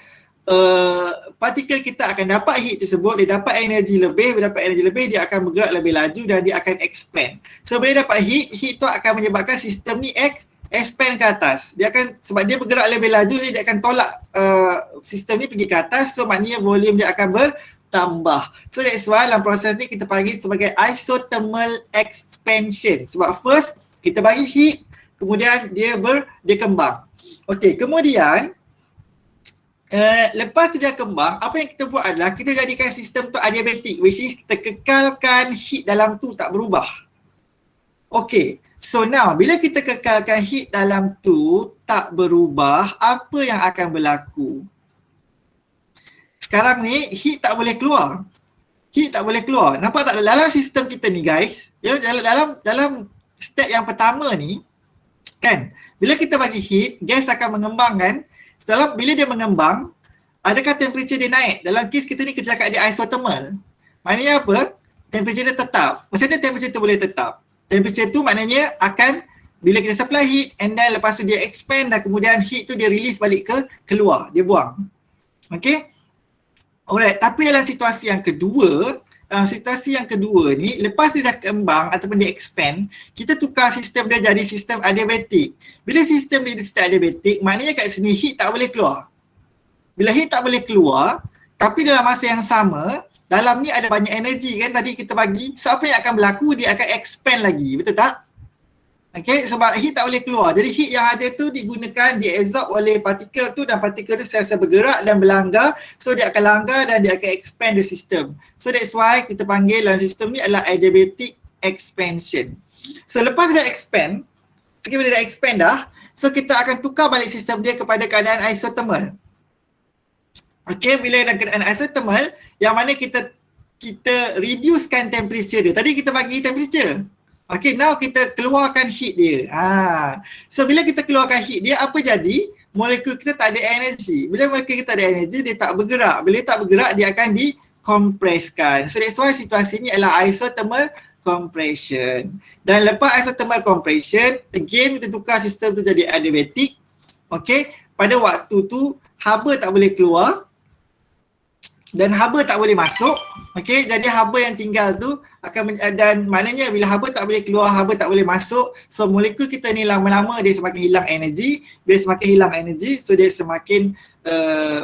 partikel kita akan dapat heat tersebut, dia dapat energi lebih, dia akan bergerak lebih laju dan dia akan expand. So bila dapat heat tu akan menyebabkan sistem ni expand ke atas. Dia akan, sebab dia bergerak lebih laju, dia akan tolak sistem ni pergi ke atas, so maknanya volume dia akan bertambah. So that's why dalam proses ni kita panggil sebagai isothermal expansion. Sebab first kita bagi heat, kemudian dia kembang. Okay, kemudian lepas dia kembang, apa yang kita buat adalah kita jadikan sistem tu adiabatic, which is kita kekalkan heat dalam tu tak berubah. Okay, so now bila kita kekalkan heat dalam tu tak berubah, apa yang akan berlaku? Sekarang ni heat tak boleh keluar. Heat tak boleh keluar. Nampak tak dalam sistem kita ni guys? Dalam step yang pertama ni kan, bila kita bagi heat, gas akan mengembang kan? Setelah bila dia mengembang, adakah temperature dia naik? Dalam kes kita ni kita cakap dia isothermal. Maknanya apa? Temperature dia tetap. Macam mana temperature tu boleh tetap? Temperature tu maknanya akan, bila kita supply heat and then lepas tu dia expand dan kemudian heat tu dia release balik keluar, dia buang. Okay? Alright, tapi dalam situasi yang kedua, ni, lepas dia dah kembang ataupun dia expand, kita tukar sistem dia jadi sistem adiabatic. Bila sistem dia jadi sistem adiabatic, maknanya kat sini heat tak boleh keluar. Bila heat tak boleh keluar, tapi dalam masa yang sama, dalam ni ada banyak energi kan tadi kita bagi. So apa yang akan berlaku? Dia akan expand lagi, betul tak? Okay, sebab heat tak boleh keluar. Jadi heat yang ada tu digunakan, diabsorb oleh partikel tu dan partikel tu sentiasa bergerak dan berlanggar. So dia akan langgar dan dia akan expand the system. So that's why kita panggil dalam sistem ni adalah adiabatic expansion. So lepas dia expand, bila dia expand dah, so kita akan tukar balik sistem dia kepada keadaan isothermal. Okay, bila dalam keadaan isothermal, yang mana kita reducekan temperature dia. Tadi kita bagi temperature. Okay, now kita keluarkan heat dia. So bila kita keluarkan heat dia, apa jadi? Molekul kita tak ada energi. Bila molekul kita tak ada energi, dia tak bergerak. Bila tak bergerak, dia akan dikompreskan. So that's why situasi ni adalah isothermal compression. Dan lepas isothermal compression, again kita tukar sistem tu jadi adiabatic. Okay, pada waktu tu haba tak boleh keluar dan haba tak boleh masuk. Okey, jadi haba yang tinggal tu akan dan maknanya bila haba tak boleh keluar, haba tak boleh masuk, so molekul kita ni lama-lama dia semakin hilang energi. Bila semakin hilang energi, so dia semakin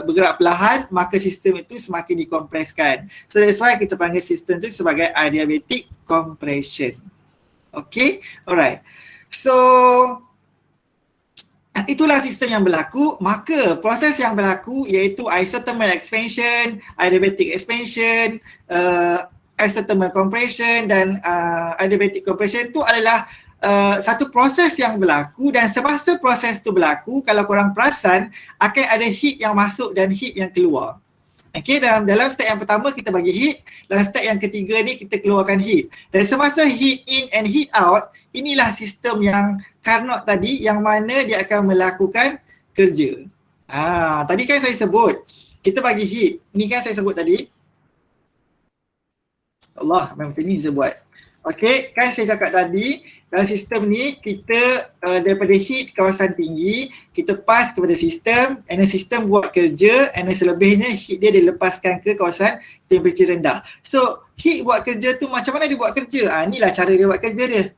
bergerak perlahan, maka sistem itu semakin dikompreskan. So that's why kita panggil sistem tu sebagai adiabatic compression. Okey, alright. So itulah sistem yang berlaku. Maka proses yang berlaku iaitu isothermal expansion, adiabatic expansion, isothermal compression dan adiabatic compression tu adalah satu proses yang berlaku, dan semasa proses tu berlaku, kalau korang perasan, akan ada heat yang masuk dan heat yang keluar. Okay, dalam step yang pertama kita bagi heat, dalam step yang ketiga ni kita keluarkan heat. Dan semasa heat in and heat out, inilah sistem yang Carnot tadi yang mana dia akan melakukan kerja. Tadi kan saya sebut, kita bagi heat. Ni kan saya sebut tadi. Allah, macam ni saya buat. Okay, kan saya cakap tadi dalam sistem ni kita daripada heat kawasan tinggi kita pass kepada sistem, and then sistem buat kerja, and then selebihnya heat dia dilepaskan ke kawasan temperature rendah. So heat buat kerja tu macam mana dia buat kerja? Inilah cara dia buat kerja dia.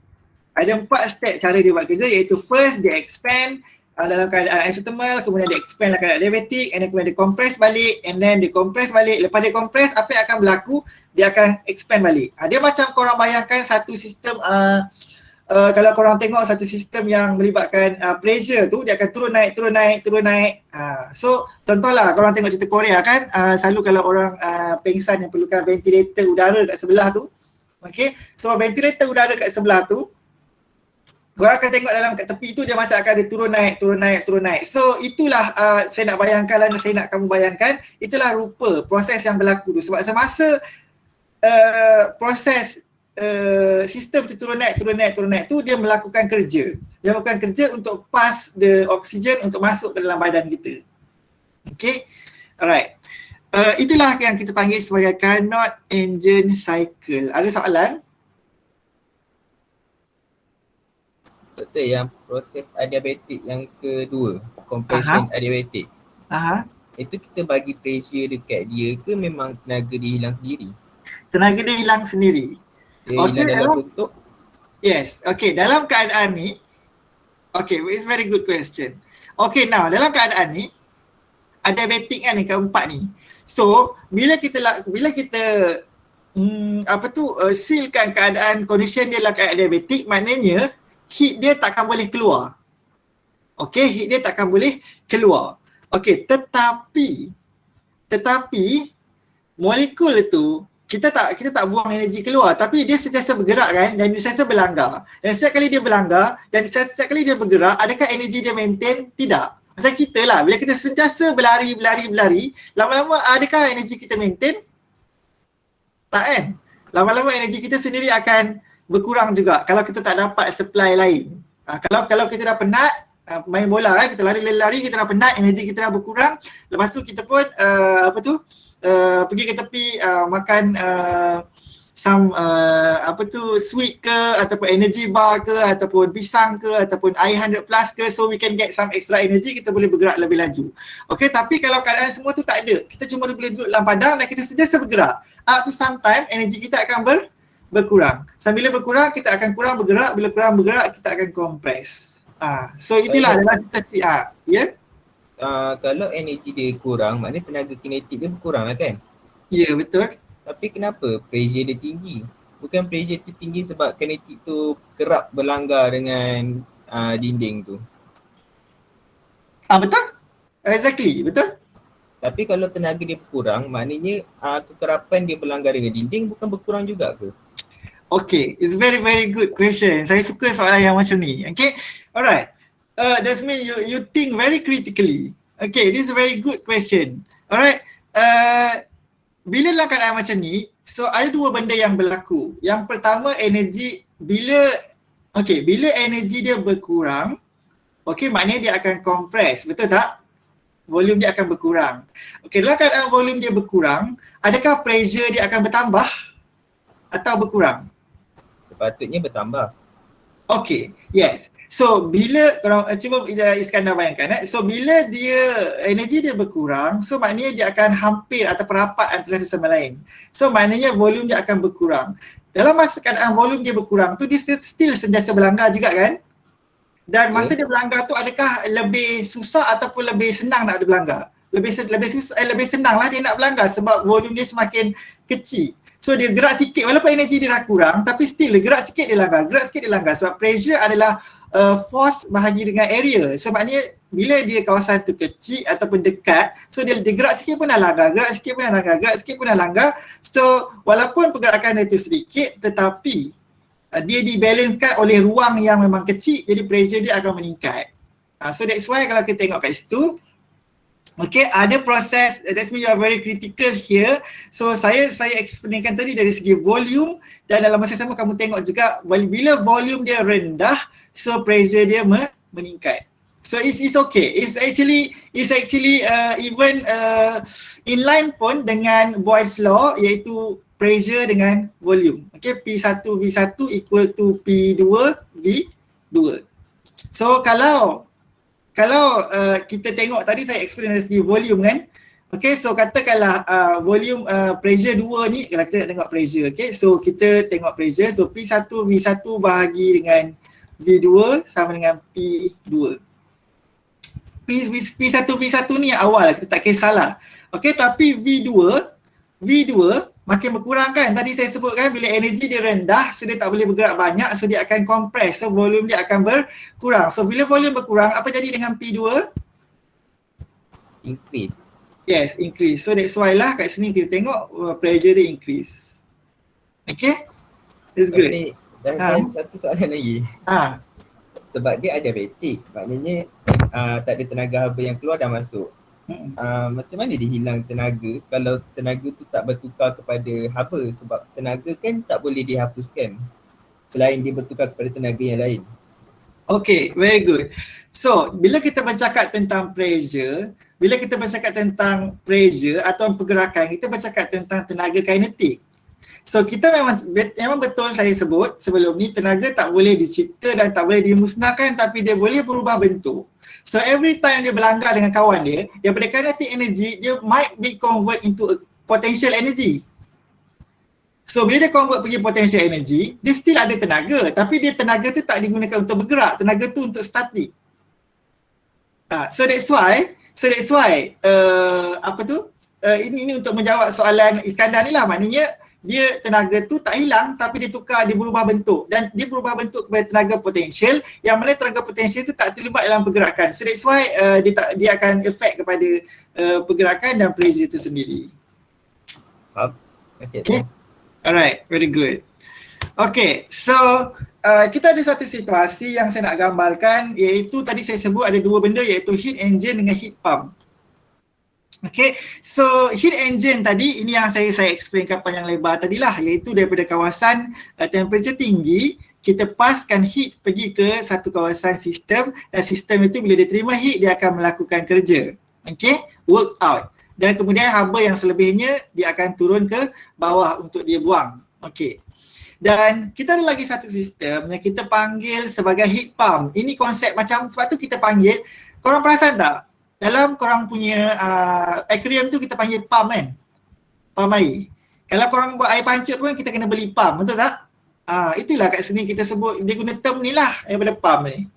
Ada 4 step cara dia buat kerja, iaitu first dia expand dalam keadaan isothermal, kemudian dia expand dalam keadaan adiabatic, and then kemudian dia compress balik, and then dia compress balik. Lepas dia compress, apa yang akan berlaku? Dia akan expand balik. Dia macam korang bayangkan satu sistem, kalau korang tengok satu sistem yang melibatkan pressure tu, dia akan turun naik. So contohlah korang tengok cerita Korea kan, selalu kalau orang pengsan yang perlukan ventilator udara kat sebelah tu, okay, so ventilator udara kat sebelah tu, korang akan tengok dalam kat tepi tu dia macam akan ada turun naik. So itulah saya nak bayangkan dan saya nak kamu bayangkan, itulah rupa proses yang berlaku tu. Sebab semasa proses sistem tu turun naik tu, dia melakukan kerja. Dia melakukan kerja untuk pass the oxygen untuk masuk ke dalam badan kita. Okay, alright. Itulah yang kita panggil sebagai Carnot engine cycle. Ada soalan? Betul yang proses adiabatic yang kedua, compression adiabatic. Itu kita bagi pressure dekat dia ke memang tenaga dia hilang sendiri? Tenaga dia hilang sendiri. Dia hilang dalam bentuk? Yes, okay, dalam keadaan ni, okay, it's very good question. Okay, now dalam keadaan ni, adiabatic kan ni keempat ni. So, bila kita sealkan keadaan condition dia dalam keadaan adiabatic, maknanya heat dia takkan boleh keluar. Okay, heat dia takkan boleh keluar. Okay, tetapi molekul tu kita tak buang energi keluar, tapi dia sentiasa bergerak kan, dan dia sentiasa berlanggar. Dan setiap kali dia berlanggar dan setiap kali dia bergerak, adakah energi dia maintain? Tidak. Macam kita lah, bila kita sentiasa berlari, lama-lama adakah energi kita maintain? Tak kan? Lama-lama energi kita sendiri akan berkurang juga kalau kita tak dapat supply lain. Kalau kita dah penat main bola kan, kita lari, kita dah penat, energi kita dah berkurang. Lepas tu kita pun pergi ke tepi makan sweet ke, ataupun energy bar ke, ataupun pisang ke, ataupun air 100 plus ke, so we can get some extra energy, kita boleh bergerak lebih laju. Okay, tapi kalau keadaan semua tu tak ada, kita cuma boleh duduk dalam padang dan kita sentiasa bergerak, up to sometime energy kita akan berkurang. Sambil berkurang, kita akan kurang bergerak. Bila kurang bergerak, kita akan compress. So itulah dalam situasi ya. Kalau energi dia kurang, maknanya tenaga kinetik dia berkurang lah kan? Ya, betul. Tapi kenapa pressure dia tinggi? Bukan pressure tu tinggi sebab kinetik tu kerap berlanggar dengan dinding tu. Betul. Exactly, betul. Tapi kalau tenaga dia berkurang, maknanya kekerapan dia berlanggar dengan dinding bukan berkurang juga ke? Okay, it's very good question. Saya suka soalan yang macam ni. Okay, alright. That means you think very critically. Okay, this is a very good question. Alright. Bila dalam keadaan macam ni, so ada dua benda yang berlaku. Yang pertama, energi bila energi dia berkurang, okay, maknanya dia akan compress, betul tak? Volume dia akan berkurang. Okay, dalam keadaan volume dia berkurang, adakah pressure dia akan bertambah atau berkurang? Sepatutnya bertambah. Okay, yes. So bila korang cuba Iskandar bayangkan, so bila energi dia berkurang, so maknanya dia akan hampir atau rapat antara satu sama lain. So maknanya volume dia akan berkurang. Dalam masa keadaan volume dia berkurang tu, dia still sentiasa berlanggar juga kan? Dan masa dia berlanggar tu, adakah lebih susah ataupun lebih senang nak dia berlanggar? Lebih senang lah dia nak berlanggar sebab volume dia semakin kecil. So dia gerak sikit, walaupun energi dia dah kurang, tapi still dia gerak sikit dia langgar. Sebab pressure adalah force bahagi dengan area. Sebabnya bila dia kawasan tu kecil ataupun dekat, so dia gerak sikit pun dah langgar, gerak sikit pun dah langgar. So walaupun pergerakan dia tu sedikit, tetapi dia dibalancekan oleh ruang yang memang kecil, jadi pressure dia akan meningkat. So that's why kalau kita tengok kat situ, okay, ada proses, that's mean you are very critical here. So saya explainkan tadi dari segi volume, dan dalam masa sama kamu tengok juga bila volume dia rendah, so pressure dia meningkat. So it's okay. It's actually even inline pun dengan Boyle's law, iaitu pressure dengan volume. Okay, P1V1 equal to P2V2. So kalau kita tengok tadi saya explain dari segi volume kan. Okay, so katakanlah volume pressure 2 ni, kalau kita nak tengok pressure, okay, so kita tengok pressure, so P1V1 bahagi dengan V2 sama dengan P2. P1V1 ni yang awal, kita tak kisahlah. Okay, tapi V2 makin berkurang kan. Tadi saya sebutkan bila energi dia rendah, so dia tak boleh bergerak banyak, so dia akan compress, so volume dia akan berkurang. So bila volume berkurang, apa jadi dengan P2? Increase. Yes, increase. So that's why lah kat sini kita tengok pressure dia increase. Okay? That's good. Ni, dan satu soalan lagi. Sebab dia adiabatik, maknanya tak ada tenaga haba yang keluar dah masuk. Macam mana dia hilang tenaga kalau tenaga tu tak bertukar kepada haba? Sebab tenaga kan tak boleh dihapuskan selain dia bertukar kepada tenaga yang lain. Okay, very good. So, bila kita bercakap tentang pressure atau pergerakan, kita bercakap tentang tenaga kinetik. So, kita memang betul saya sebut sebelum ni, tenaga tak boleh dicipta dan tak boleh dimusnahkan, tapi dia boleh berubah bentuk. So, every time dia berlanggar dengan kawan dia, daripada kinetic energy, dia might be convert into a potential energy. So bila dia convert pergi potential energy, dia still ada tenaga, tapi dia tenaga tu tak digunakan untuk bergerak, tenaga tu untuk statik. So that's why ini untuk menjawab soalan Iskandar ni lah, maknanya dia tenaga tu tak hilang tapi dia berubah bentuk, dan dia berubah bentuk kepada tenaga potensial, yang mana tenaga potensial tu tak terlibat dalam pergerakan. So that's why dia akan effect kepada pergerakan dan pressure tu sendiri. Faham? Terima kasih. Okay. Alright, very good. Okay, so kita ada satu situasi yang saya nak gambarkan, iaitu tadi saya sebut ada dua benda, iaitu heat engine dengan heat pump. Okay, so heat engine tadi, ini yang saya explainkan panjang lebar tadilah, iaitu daripada kawasan temperature tinggi, kita paskan heat pergi ke satu kawasan sistem, dan sistem itu bila dia terima heat, dia akan melakukan kerja. Okay, work out. Dan kemudian haba yang selebihnya dia akan turun ke bawah untuk dia buang. Okey. Dan kita ada lagi satu sistem yang kita panggil sebagai heat pump. Ini konsep macam, sebab tu kita panggil, korang perasan tak? Dalam korang punya aquarium tu kita panggil pump kan? Pump air. Kalau korang buat air pancut pun kita kena beli pump, betul tak? Itulah kat sini kita sebut, dia guna term ni lah daripada pump ni.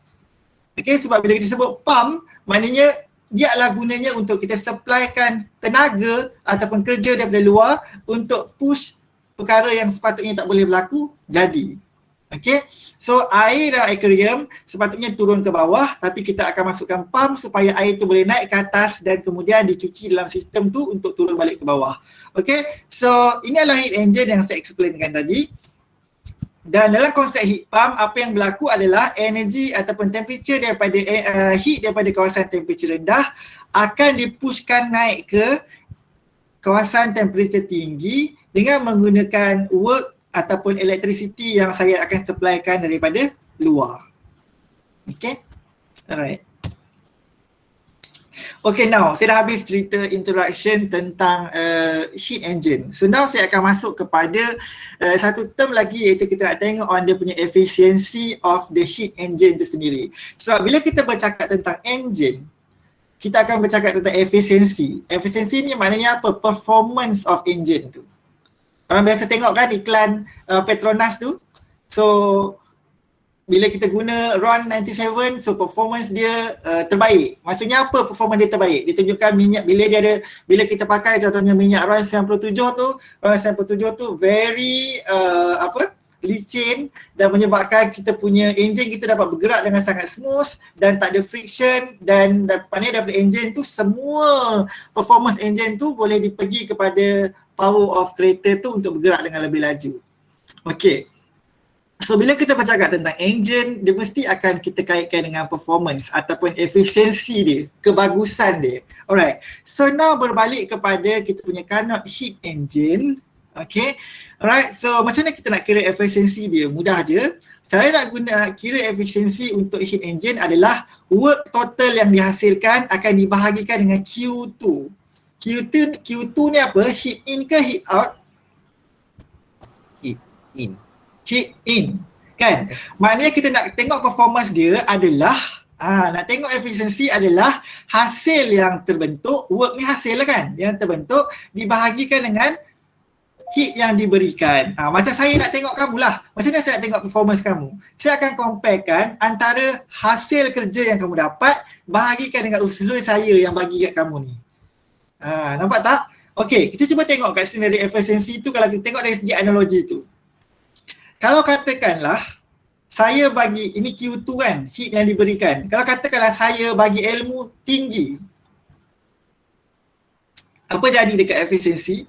Okey, sebab bila kita sebut pump, maknanya dia adalah gunanya untuk kita supplykan tenaga ataupun kerja daripada luar untuk push perkara yang sepatutnya tak boleh berlaku jadi. Okay, so air dalam aquarium sepatutnya turun ke bawah, tapi kita akan masukkan pump supaya air tu boleh naik ke atas dan kemudian dicuci dalam sistem tu untuk turun balik ke bawah. Okay, so ini adalah heat engine yang saya explainkan tadi. Dan dalam konsep heat pump, apa yang berlaku adalah energi ataupun temperature daripada heat daripada kawasan temperature rendah akan dipushkan naik ke kawasan temperature tinggi dengan menggunakan work ataupun electricity yang saya akan supplykan daripada luar. Okay, alright. Okay, now saya dah habis cerita introduction tentang heat engine. So now saya akan masuk kepada satu term lagi, iaitu kita nak tengok on dia punya efficiency of the heat engine tu sendiri. So bila kita bercakap tentang engine, kita akan bercakap tentang efficiency. Efficiency ni maknanya apa? Performance of engine tu. Orang biasa tengok kan iklan Petronas tu. So bila kita guna RON 97, so performance dia terbaik. Maksudnya apa performance dia terbaik? Dia tunjukkan minyak, bila kita pakai contohnya minyak RON 97 tu, RON 97 tu very licin dan menyebabkan kita punya engine kita dapat bergerak dengan sangat smooth dan tak ada friction, dan maknanya daripada engine tu semua performance engine tu boleh dipergi kepada power of kereta tu untuk bergerak dengan lebih laju. Okay. So bila kita bercakap tentang engine, dia mesti akan kita kaitkan dengan performance ataupun efisiensi dia, kebagusan dia. Alright, so now berbalik kepada kita punya Carnot heat engine. Okay, alright, so macam mana kita nak kira efisiensi dia? Mudah je. Cara nak kira efisiensi untuk heat engine adalah work total yang dihasilkan akan dibahagikan dengan Q2. Q2 ni apa? Heat in ke heat out? Heat in. Heat in. Kan? Maknanya kita nak tengok performance dia adalah nak tengok efisiensi adalah hasil yang terbentuk, work ni hasil lah kan, yang terbentuk dibahagikan dengan heat yang diberikan. Macam saya nak tengok kamu lah, macam mana saya nak tengok performance kamu? Saya akan comparekan antara hasil kerja yang kamu dapat bahagikan dengan usaha saya yang bagi kat kamu ni. Nampak tak? Okey, kita cuba tengok kat sini dari efisiensi tu. Kalau kita tengok dari segi analogi tu, kalau katakanlah saya bagi, ini Q2 kan, heat yang diberikan. Kalau katakanlah saya bagi ilmu tinggi, apa jadi dekat efisiensi?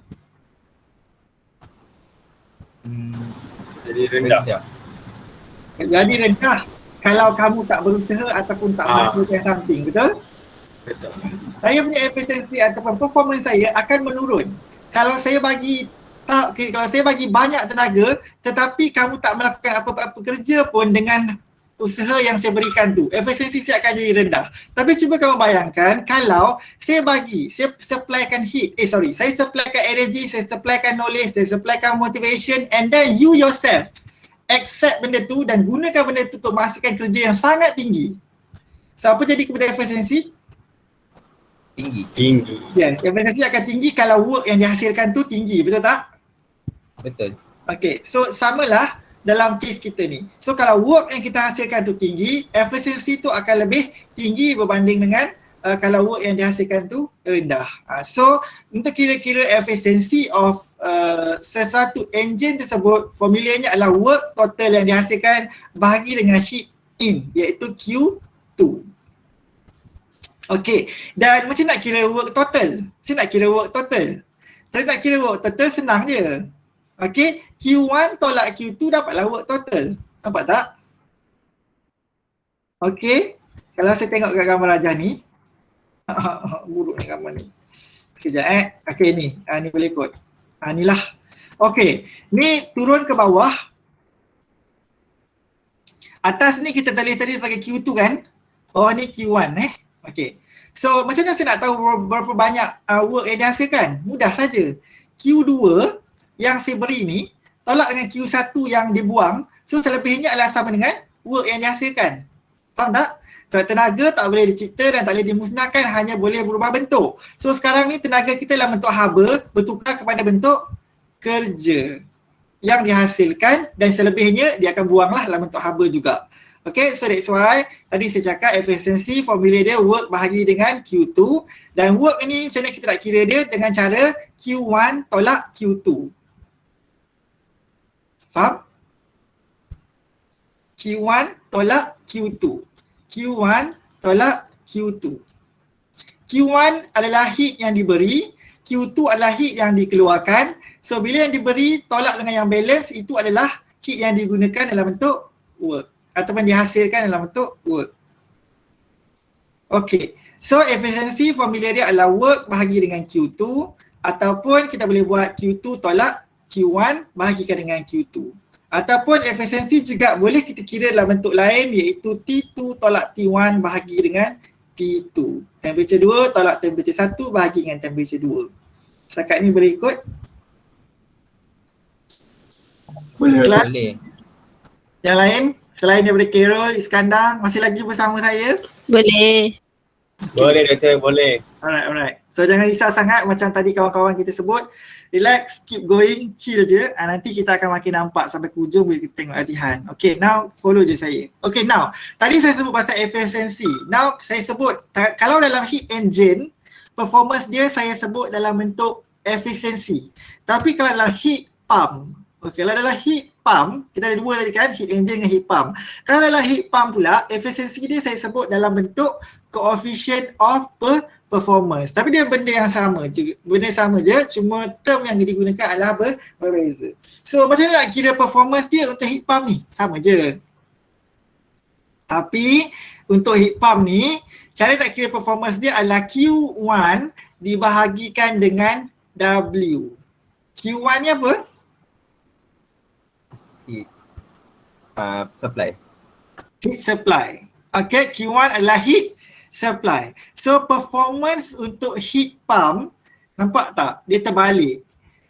Jadi rendah. Jadi rendah kalau kamu tak berusaha ataupun tak melakukan something, betul? Betul. Saya punya efisiensi ataupun performance saya akan menurun kalau saya bagi kalau saya bagi banyak tenaga tetapi kamu tak melakukan apa-apa kerja pun dengan usaha yang saya berikan tu, efisiensi saya akan jadi rendah. Tapi cuba kamu bayangkan kalau saya supplykan heat, saya supplykan energy, saya supplykan knowledge, saya supplykan motivation, and then you yourself accept benda tu dan gunakan benda tu untuk menghasilkan kerja yang sangat tinggi. So apa jadi kepada efisiensi? Tinggi. Ya, efisiensi akan tinggi kalau work yang dihasilkan tu tinggi, betul tak? Betul. Okay, so samalah dalam kes kita ni. So kalau work yang kita hasilkan tu tinggi, efisiensi tu akan lebih tinggi berbanding dengan kalau work yang dihasilkan tu rendah. So untuk kira-kira efisiensi of sesuatu engine tersebut, formulanya adalah work total yang dihasilkan bahagi dengan heat in, iaitu Q2. Okay, dan macam nak kira work total? Macam nak kira work total? Cara nak kira work total senang je. Okay, Q1 tolak Q2 dapatlah work total. Nampak tak? Okay, kalau saya tengok kat gambar Rajah ni, buruk ni gambar ni. Sekejap Okay ni, ni boleh ikut. Ni lah. Okay, ni turun ke bawah. Atas ni kita tulis tadi sebagai Q2 kan? Bawah ni Q1 Okay. So macam mana saya nak tahu berapa banyak work yang dihasilkan? Mudah saja. Q2 yang saya beri ni tolak dengan Q1 yang dibuang. So selebihnya adalah sama dengan work yang dihasilkan. Faham tak? So tenaga tak boleh dicipta dan tak boleh dimusnahkan, hanya boleh berubah bentuk. So sekarang ni tenaga kita dalam bentuk haba bertukar kepada bentuk kerja yang dihasilkan, dan selebihnya dia akan buanglah dalam bentuk haba juga. Okay, so that's why tadi saya cakap efisiensi formula dia work bahagi dengan Q2, dan work ni macam mana kita nak kira dia dengan cara Q1 tolak Q2. Faham? Q1 tolak Q2. Q1 tolak Q2. Q1 adalah heat yang diberi, Q2 adalah heat yang dikeluarkan. So bila yang diberi tolak dengan yang balance, itu adalah heat yang digunakan dalam bentuk work ataupun dihasilkan dalam bentuk work. Okay, so efisiensi formula dia adalah work bahagi dengan Q2, ataupun kita boleh buat Q2 tolak Q1 bahagikan dengan Q2. Ataupun efisiensi juga boleh kita kira dalam bentuk lain, iaitu T2 tolak T1 bahagi dengan T2. Temperature 2 tolak temperature 1 bahagi dengan temperature 2. Setakat ni boleh ikut? Boleh. Yang lain? Selain daripada Carol, Iskandar, masih lagi bersama saya? Boleh. Boleh Doktor, boleh. Alright. So jangan risau sangat macam tadi kawan-kawan kita sebut. Relax, keep going, chill je. Nanti kita akan makin nampak sampai ke hujung bila kita tengok latihan. Okay, now follow je saya. Okay, now tadi saya sebut pasal efisiensi. Now saya sebut, kalau dalam heat engine, performance dia saya sebut dalam bentuk efisiensi. Tapi kalau dalam heat pump, okay, kalau dalam heat pump, kita ada dua tadi kan, heat engine dengan heat pump. Kalau dalam heat pump pula, efisiensi dia saya sebut dalam bentuk coefficient of performance. Tapi dia benda yang sama je. Benda sama je, cuma term yang digunakan adalah berbeza. So macam mana nak kira performance dia untuk heat pump ni? Sama je. Tapi untuk heat pump ni, cara nak kira performance dia adalah Q1 dibahagikan dengan W. Q1 ni apa? Supply. Heat supply. Okay, Q1 adalah heat supply. So performance untuk heat pump, nampak tak? Dia terbalik.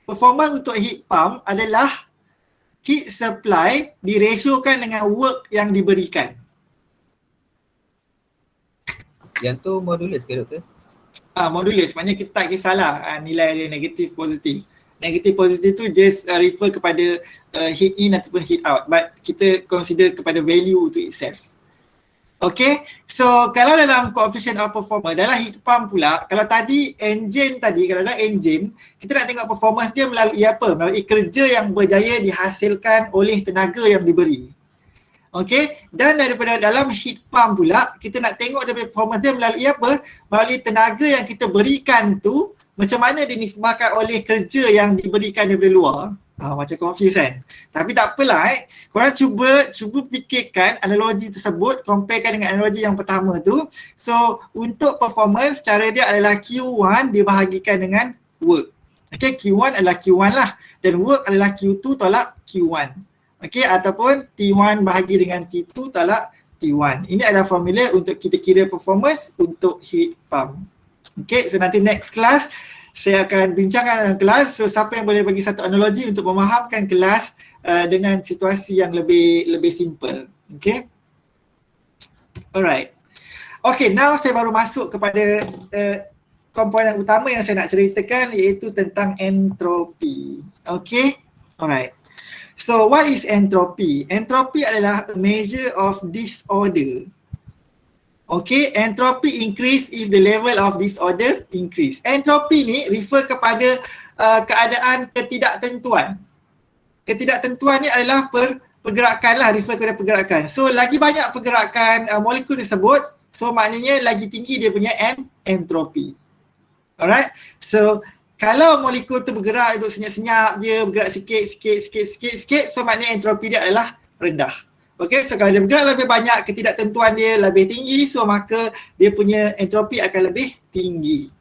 Performance untuk heat pump adalah heat supply diresiokan dengan work yang diberikan. Yang tu modulus ke doktor? Modulus, maknanya kita tak kisahlah nilai dia negatif, positif. Negatif, positif tu just refer kepada heat in ataupun heat out, but kita consider kepada value to itself. Okay, so kalau dalam coefficient of performance, dalam heat pump pula, kalau tadi engine tadi, kalau dalam engine, kita nak tengok performance dia melalui apa? Melalui kerja yang berjaya dihasilkan oleh tenaga yang diberi. Okay, dan daripada dalam heat pump pula, kita nak tengok daripada performance dia melalui apa? Melalui tenaga yang kita berikan tu, macam mana dinisbahkan oleh kerja yang diberikan daripada luar. Macam confuse kan? Tapi tak apalah korang cuba fikirkan analogi tersebut, comparekan dengan analogi yang pertama tu. So untuk performance, cara dia adalah Q1 dibahagikan dengan work. Okay, Q1 adalah Q1 lah, dan work adalah Q2 tolak Q1. Okay, ataupun T1 bahagi dengan T2 tolak T1. Ini adalah formula untuk kita kira performance untuk heat pump. Okay, so nanti next class saya akan bincangkan dalam kelas. So siapa yang boleh bagi satu analogi untuk memahamkan kelas dengan situasi yang lebih simple. Okay. Alright. Okay, now saya baru masuk kepada komponen utama yang saya nak ceritakan, iaitu tentang entropi. Okay. Alright. So what is entropy? Entropy adalah a measure of disorder. Okay, entropy increase if the level of disorder increase. Entropy ni refer kepada keadaan ketidaktentuan. Ketidaktentuan ni adalah pergerakan lah, refer kepada pergerakan. So lagi banyak pergerakan molekul tersebut, so maknanya lagi tinggi dia punya entropi. Alright, so kalau molekul tu bergerak, duduk senyap-senyap je, bergerak sikit, so maknanya entropi dia adalah rendah. Okay, so kalau dia bergerak lebih banyak, ketidaktentuan dia lebih tinggi, so maka dia punya entropi akan lebih tinggi.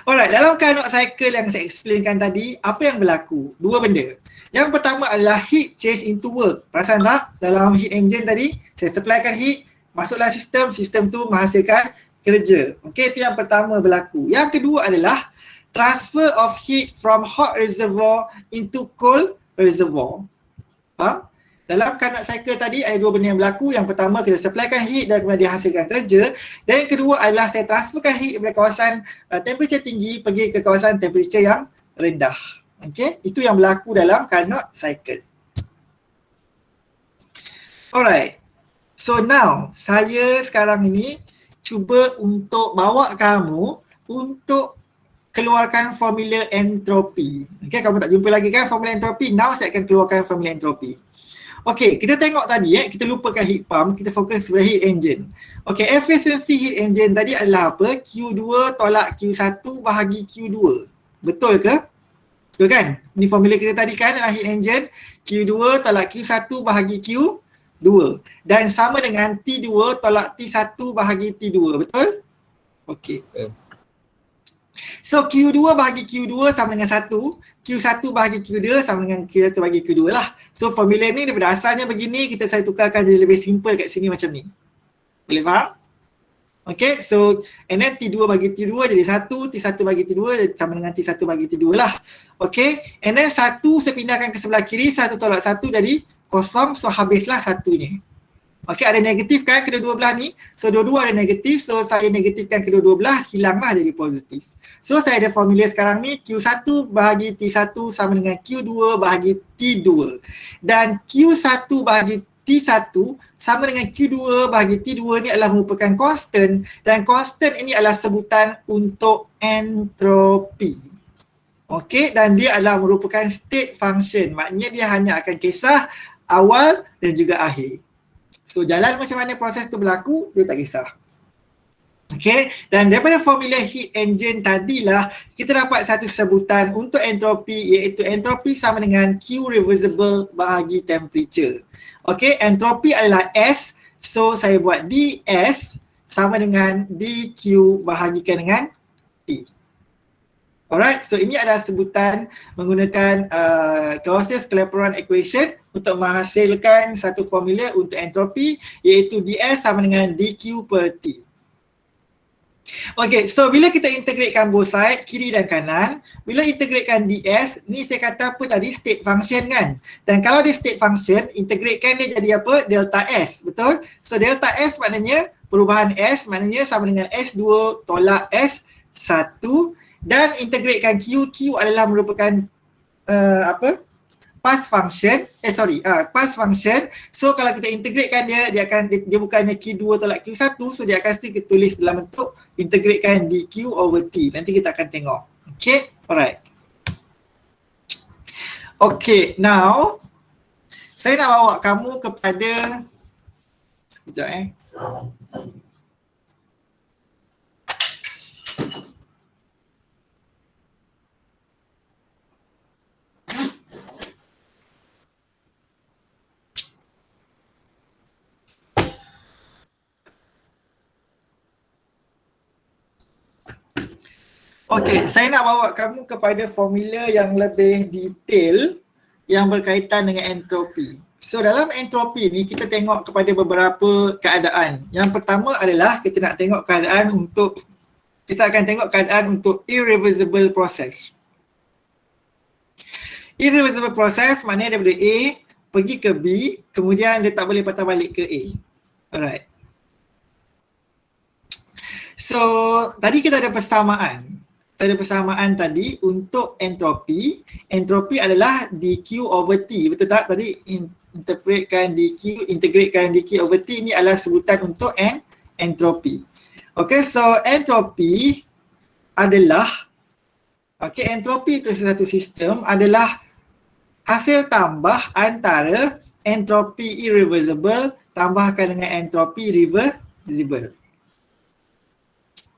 Alright, dalam Carnot cycle yang saya explainkan tadi, apa yang berlaku? Dua benda. Yang pertama adalah heat change into work. Perasan tak? Dalam heat engine tadi, saya supplykan heat, masuklah sistem tu menghasilkan kerja. Okay, itu yang pertama berlaku. Yang kedua adalah transfer of heat from hot reservoir into cold reservoir. Faham? Dalam Carnot cycle tadi ada dua benda yang berlaku. Yang pertama, kita supplykan heat dan kemudian dihasilkan kerja. Dan yang kedua adalah saya transferkan heat daripada kawasan temperature tinggi pergi ke kawasan temperature yang rendah. Okay, itu yang berlaku dalam Carnot cycle. Alright. So now, saya sekarang ini cuba untuk bawa kamu untuk keluarkan formula entropi. Okay, kamu tak jumpa lagi kan formula entropi? Now saya akan keluarkan formula entropi. Okay, kita tengok tadi kita lupakan heat pump, kita fokus pada heat engine. Okay, efficiency heat engine tadi adalah apa? Q2 tolak Q1 bahagi Q2. Betul ke? Betul kan? Ini formula kita tadi kan dalam heat engine. Q2 tolak Q1 bahagi Q2. Dan sama dengan T2 tolak T1 bahagi T2. Betul? Okay. So Q2 bahagi Q2 sama dengan 1, Q1 bahagi Q2 sama dengan Q1 bahagi Q2 lah. So formula ni daripada asalnya begini, saya tukarkan jadi lebih simple kat sini macam ni. Boleh faham? Okay, so and then T2 bagi T2 jadi 1, T1 bagi T2 sama dengan T1 bagi T2 lah. Okay, and then 1 saya pindahkan ke sebelah kiri, 1 tolak 1 jadi kosong, so habislah 1 ni. Okay, ada negatif kan kedua-dua belah ni. So dua-dua ada negatif, so saya negatifkan kedua-dua belah, hilanglah jadi positif. So saya ada formula sekarang ni, Q1 bahagi T1 sama dengan Q2 bahagi T2. Dan Q1 bahagi T1 sama dengan Q2 bahagi T2 ni adalah merupakan constant, dan constant ini adalah sebutan untuk entropi. Okay, dan dia adalah merupakan state function, maknanya dia hanya akan kisah awal dan juga akhir. So jalan macam mana proses tu berlaku, dia tak kisah. Okay, dan daripada formula heat engine tadilah kita dapat satu sebutan untuk entropi, iaitu entropi sama dengan Q reversible bahagi temperature. Okay, entropi adalah S, so saya buat ds sama dengan dq bahagikan dengan T. Alright, so ini adalah sebutan menggunakan Clausius-Clapeyron equation untuk menghasilkan satu formula untuk entropi, iaitu ds sama dengan dq per T. Okay, so bila kita integratekan both side, kiri dan kanan, bila integratekan ds, ni saya kata apa tadi, state function kan. Dan kalau dia state function, integratekan dia jadi apa? Delta S, betul? So delta S maknanya, perubahan S maknanya sama dengan S2 tolak S1 dan integratekan Q, Q adalah merupakan pass function, pass function. So kalau kita integratekan dia bukannya Q2 tolak Q1, so dia akan still tulis dalam bentuk integratekan dQ over T. Nanti kita akan tengok. Okay, alright. Okay, now saya nak bawa kamu kepada sekejap Okay, saya nak bawa kamu kepada formula yang lebih detail yang berkaitan dengan entropi. So dalam entropi ni kita tengok kepada beberapa keadaan. Yang pertama adalah kita nak tengok kita akan tengok keadaan untuk irreversible process. Irreversible process maknanya daripada A pergi ke B, kemudian dia tak boleh patah balik ke A. Alright. So tadi kita ada persamaan. Tadi untuk entropi. Entropi adalah dQ over T. Betul tak? Tadi integratekan dQ over T ni adalah sebutan untuk entropi. Okay, so entropi adalah entropi itu satu sistem adalah hasil tambah antara entropi irreversible tambahkan dengan entropi reversible.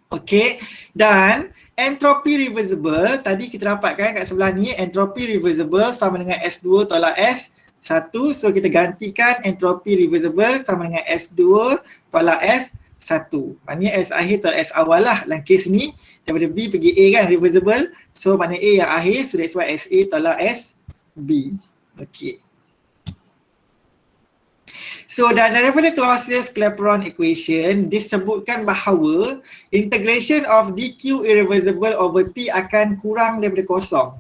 Okay, dan entropi reversible tadi kita dapatkan kat sebelah ni, entropi reversible sama dengan S2 tolak S1. So kita gantikan entropi reversible sama dengan S2 tolak S1. Maknanya S akhir tolak S awal lah. Dalam kes ni daripada B pergi A kan, reversible. So maknanya A yang akhir, so that's why SA tolak SB. Okay. So daripada Clausius-Clapeyron equation disebutkan bahawa integration of dQ irreversible over T akan kurang daripada kosong.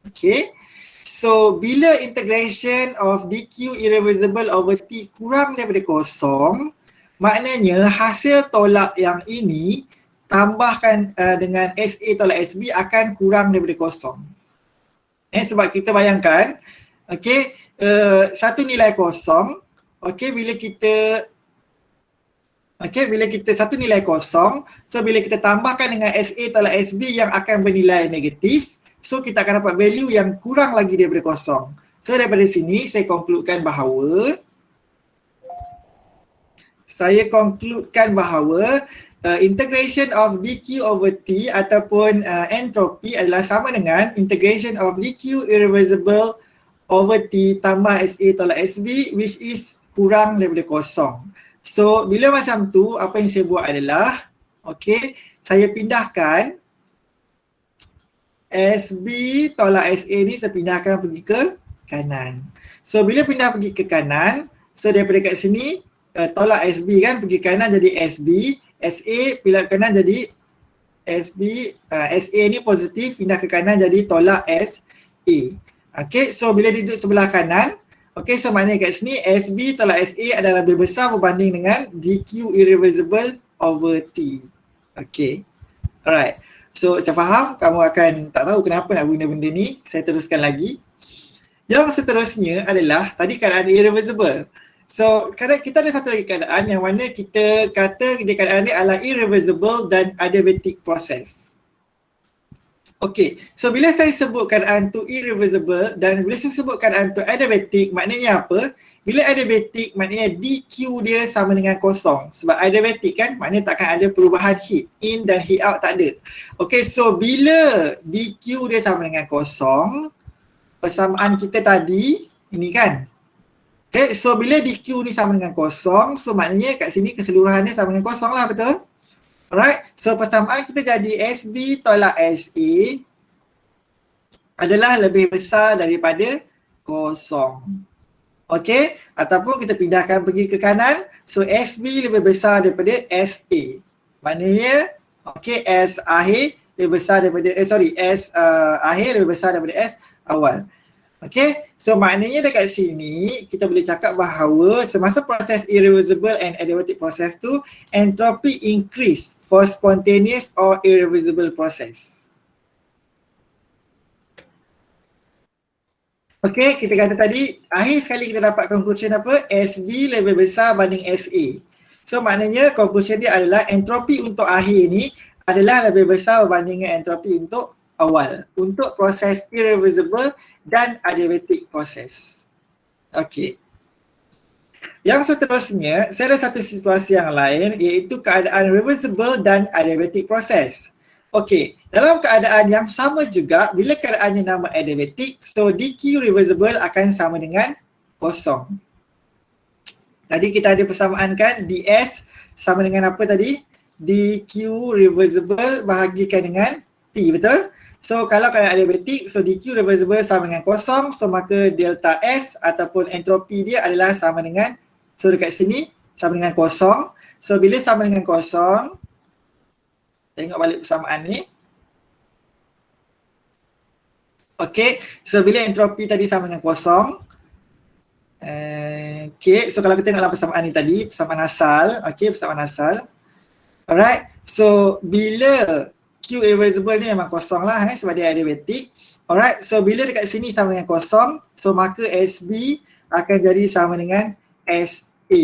Okay. So bila integration of dQ irreversible over T kurang daripada kosong, maknanya hasil tolak yang ini tambahkan dengan SA tolak SB akan kurang daripada kosong. Sebab kita bayangkan, satu nilai kosong. Bila kita satu nilai kosong, so bila kita tambahkan dengan SA tolak SB yang akan bernilai negatif, so kita akan dapat value yang kurang lagi daripada kosong. So daripada sini saya concludekan bahawa integration of dQ over T ataupun entropi adalah sama dengan integration of dQ irreversible over T tambah SA tolak SB, which is kurang daripada kosong. So bila macam tu, apa yang saya buat adalah saya pindahkan SB tolak SA ni, saya pindahkan pergi ke kanan. So bila pindah pergi ke kanan, so daripada kat sini tolak SB kan, pergi kanan jadi SB, SA pindah ke kanan jadi SB, SA ni positif, pindah ke kanan jadi tolak SA. So bila duduk sebelah kanan, so maknanya kat sini SB tolak SA adalah lebih besar berbanding dengan dQ irreversible over T. Alright. So saya faham kamu akan tak tahu kenapa nak guna benda ni. Saya teruskan lagi. Yang seterusnya adalah tadi keadaan irreversible. So kita ada satu lagi keadaan yang mana kita kata keadaan ni adalah irreversible dan adiabatic process. So bila saya sebut keadaan tu irreversible dan bila saya sebut keadaan tu adiabatic, maknanya apa? Bila adiabatic maknanya dQ dia sama dengan kosong. Sebab adiabatic kan maknanya takkan ada perubahan heat in dan heat out, tak ada. So bila dQ dia sama dengan kosong, persamaan kita tadi ini kan. So bila dQ ni sama dengan kosong, so maknanya kat sini keseluruhannya sama dengan kosong lah, betul? Alright, so persamaan kita jadi SB tolak SA adalah lebih besar daripada kosong. Ataupun kita pindahkan pergi ke kanan, so SB lebih besar daripada SA. Maknanya S akhir lebih besar daripada S akhir lebih besar daripada S awal. Okay, so maknanya dekat sini kita boleh cakap bahawa semasa proses irreversible and adiabatic process tu, entropy increase for spontaneous or irreversible process. Okay, kita kata tadi akhir sekali kita dapat conclusion apa? SB lebih besar banding SA. So maknanya conclusion dia adalah entropi untuk akhir ni adalah lebih besar berbandingkan entropi untuk awal untuk proses irreversible dan adiabatic process. Okey. Yang seterusnya, saya ada satu situasi yang lain iaitu keadaan reversible dan adiabatic process. Okey, dalam keadaan yang sama juga, bila keadaannya nama adiabatic, so dq reversible akan sama dengan kosong. Tadi kita ada persamaan kan, ds sama dengan apa tadi? dq reversible bahagikan dengan t, betul? So kalau keadaan adiabatic, so dq reversible sama dengan kosong, so maka delta S ataupun entropi dia adalah sama dengan, so dekat sini sama dengan kosong. So bila sama dengan kosong, tengok balik persamaan ni. Okay, so bila entropi tadi sama dengan kosong, okay, so kalau kita tengok dalam persamaan ni tadi, persamaan asal, okay, persamaan asal. Alright, so bila Q irreversible ni memang kosong lah sebab dia adiabatic. Alright, so bila dekat sini sama dengan kosong, so maka SB akan jadi sama dengan SA.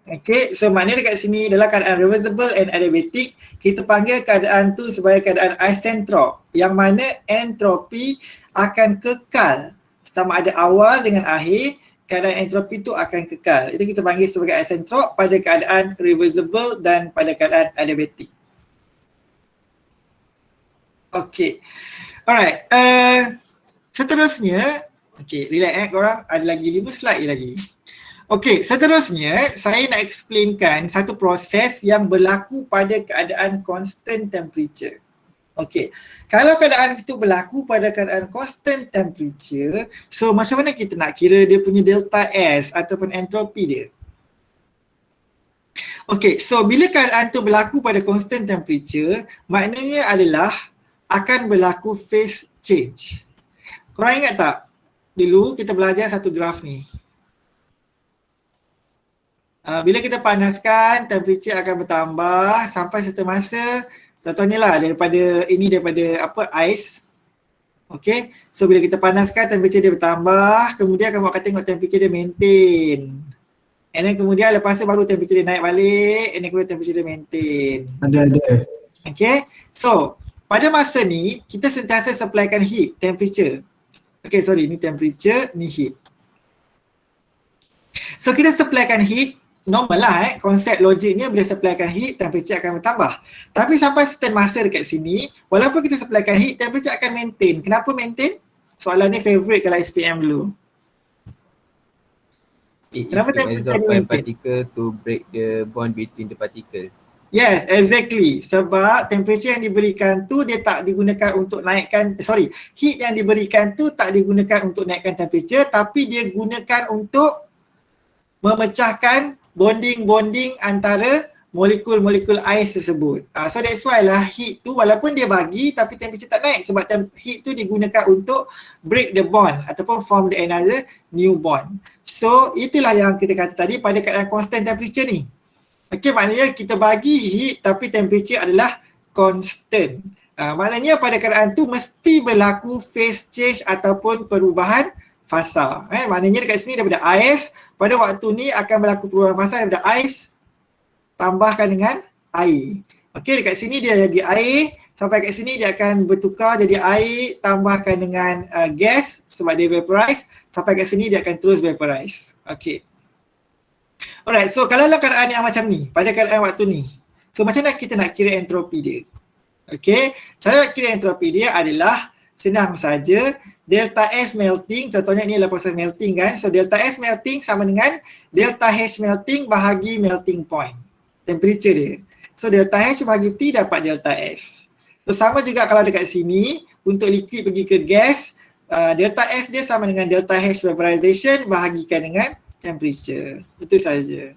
Okay, so maknanya dekat sini dalam keadaan reversible and adiabatic, kita panggil keadaan tu sebagai keadaan isentrop, yang mana entropi akan kekal sama ada awal dengan akhir, keadaan entropi tu akan kekal. Itu kita panggil sebagai isentrop pada keadaan reversible dan pada keadaan adiabatic. Okay, alright, seterusnya, okay, relax korang, ada lagi 5 slide lagi. Okay, seterusnya saya nak explainkan satu proses yang berlaku pada keadaan constant temperature. Okay, kalau keadaan itu berlaku pada keadaan constant temperature, so macam mana kita nak kira dia punya delta S ataupun entropi dia? Okay, so bila keadaan tu berlaku pada constant temperature, maknanya adalah akan berlaku phase change. Korang ingat tak? Dulu kita belajar satu graf ni. Bila kita panaskan, temperature akan bertambah sampai satu masa, contohnya lah daripada apa, ais. Okay, so bila kita panaskan, temperature dia bertambah, kemudian kamu akan tengok temperature dia maintain. And then kemudian lepas tu baru temperature dia naik balik, and then kemudian temperature dia maintain. Ada. Okay, so pada masa ni, kita sentiasa supplykan heat, temperature. Okay, sorry, ni temperature, ni heat. So kita supplykan heat, normal lah konsep logiknya bila supplykan heat, temperature akan bertambah. Tapi sampai certain masa dekat sini, walaupun kita supplykan heat, temperature akan maintain. Kenapa maintain? Soalan ni favourite kalau SPM dulu. Kenapa temperature maintain? Particle to break the bond between the particles. Yes, exactly. Sebab temperature yang diberikan tu dia tak digunakan untuk naikkan, heat yang diberikan tu tak digunakan untuk naikkan temperature, tapi dia gunakan untuk memecahkan bonding antara molekul-molekul ais tersebut. So that's why lah heat tu walaupun dia bagi tapi temperature tak naik sebab heat tu digunakan untuk break the bond ataupun form the another new bond. So itulah yang kita kata tadi pada keadaan constant temperature ni. Okay, maknanya kita bagi heat tapi temperature adalah constant. Maknanya pada keadaan tu mesti berlaku phase change ataupun perubahan fasa. Maknanya dekat sini daripada ais, pada waktu ni akan berlaku perubahan fasa daripada ais tambahkan dengan air. Okey, dekat sini dia jadi air, sampai kat sini dia akan bertukar jadi air tambahkan dengan gas sebab dia vaporize, sampai kat sini dia akan terus vaporize. Okey. Alright, so kalau dalam keadaan yang macam ni, pada keadaan waktu ni, so macam mana kita nak kira entropi dia? Okey, cara nak kira entropi dia adalah senang saja. Delta S melting, contohnya ni adalah proses melting kan. So delta S melting sama dengan delta H melting bahagi melting point, temperature dia. So delta H bahagi T dapat delta S. So sama juga kalau dekat sini, untuk liquid pergi ke gas, delta S dia sama dengan delta H vaporization bahagikan dengan temperature. Itu saja.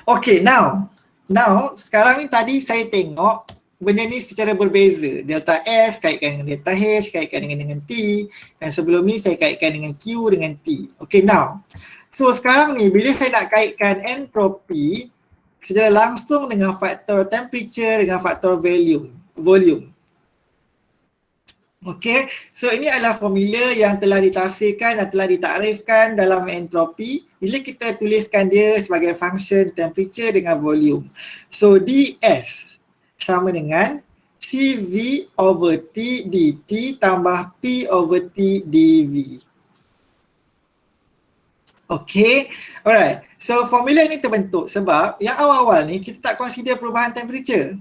Okay, now Now, sekarang ni tadi saya tengok benda ni secara berbeza. Delta S kaitkan dengan delta H, kaitkan dengan T, dan sebelum ni saya kaitkan dengan Q dengan T. Okay, now. So sekarang ni bila saya nak kaitkan entropi secara langsung dengan faktor temperature dengan faktor volume. Okay, so ini adalah formula yang telah ditafsirkan dan telah ditakrifkan dalam entropi bila kita tuliskan dia sebagai function temperature dengan volume. So ds sama dengan CV over T dt tambah P over T dV. Okay, alright. So formula ni terbentuk sebab yang awal-awal ni kita tak consider perubahan temperature.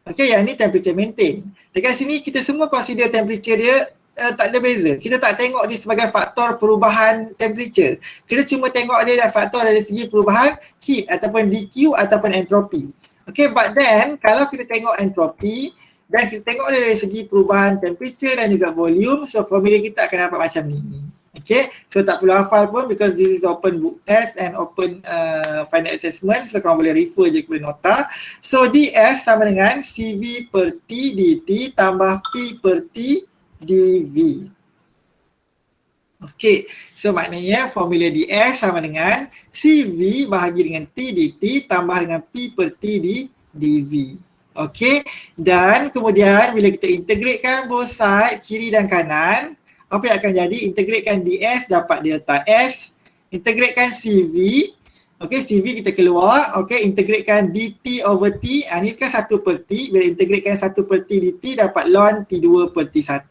Okay, yang ni temperature maintain. Dekat sini kita semua consider temperature dia tak ada beza. Kita tak tengok dia sebagai faktor perubahan temperature. Kita cuma tengok dia dari faktor dari segi perubahan heat ataupun DQ ataupun entropi. Okay, but then kalau kita tengok entropi dan kita tengok dia dari segi perubahan temperature dan juga volume, so formula kita akan dapat macam ni. Okay, so tak perlu hafal pun because this is open book test and open final assessment, so kamu boleh refer je kepada nota. So ds sama dengan CV per T dt tambah P per T dV. Okay, so maknanya formula ds sama dengan CV bahagi dengan T dt tambah dengan P per T dV. Okay, dan kemudian bila kita integratekan both side kiri dan kanan, apa yang akan jadi? Integratekan ds dapat delta S, integratekan CV, okay, CV kita keluar, okay, integratekan dt over T, ni kan 1 per T, bila integratekan 1 per T dt dapat ln T2 per T1,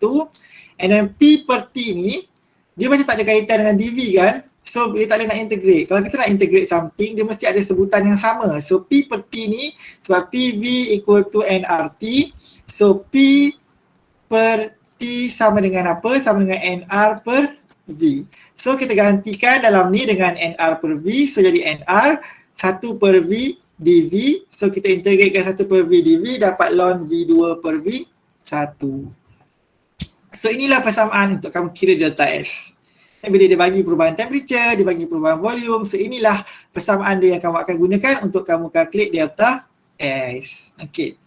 and then P per T ni, dia macam tak ada kaitan dengan dV kan, so dia tak boleh nak integrate. Kalau kita nak integrate something, dia mesti ada sebutan yang sama. So P per T ni, sebab PV equal to nRT, so P per T sama dengan apa? Sama dengan NR per V. So kita gantikan dalam ni dengan NR per V. So jadi NR 1 per V dV. So kita integratekan 1 per V dV dapat ln V2 per V1. So inilah persamaan untuk kamu kira delta S. Bila dia bagi perubahan temperature, dia bagi perubahan volume. So inilah persamaan dia yang kamu akan gunakan untuk kamu calculate delta S. Okay.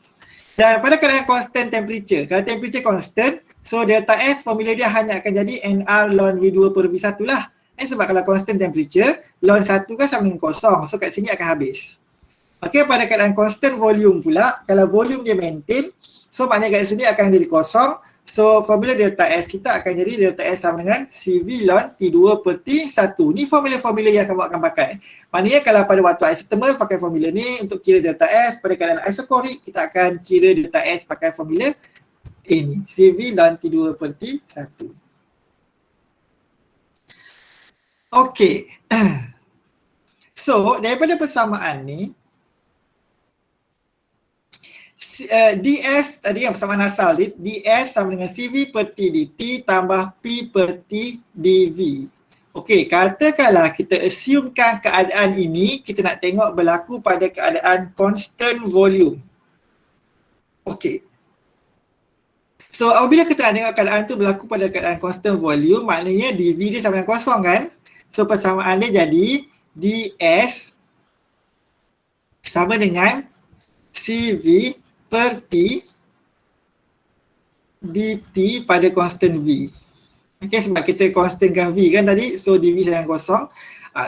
Dan pada keadaan constant temperature, kalau temperature constant, so delta S formula dia hanya akan jadi NR ln V2 per V1 lah. Sebab kalau constant temperature, ln 1 kan sama dengan kosong. So kat sini akan habis. Okay, pada keadaan constant volume pula, kalau volume dia maintain, so maknanya kat sini akan jadi kosong. So formula delta S kita akan jadi delta S sama dengan CV ln T2 per T1. Ni formula-formula yang kamu akan pakai. Maknanya kalau pada waktu isothermal pakai formula ni untuk kira delta S, pada keadaan isochoric kita akan kira delta S pakai formula ini, CV dan T2 per T1. Okay. So, daripada persamaan ni, ds tadi yang persamaan asal, ds sama dengan CV per T dt tambah P per T dV. Okay, katakanlah kita assumekan keadaan ini, kita nak tengok berlaku pada keadaan constant volume. Okay. So apabila kita nak tengok keadaan tu berlaku pada keadaan constant volume, maknanya dV dia sama dengan kosong kan? So persamaan dia jadi ds sama dengan CV per T dt pada constant V. Okay, sebab kita constantkan V kan tadi, so dV sama dengan kosong.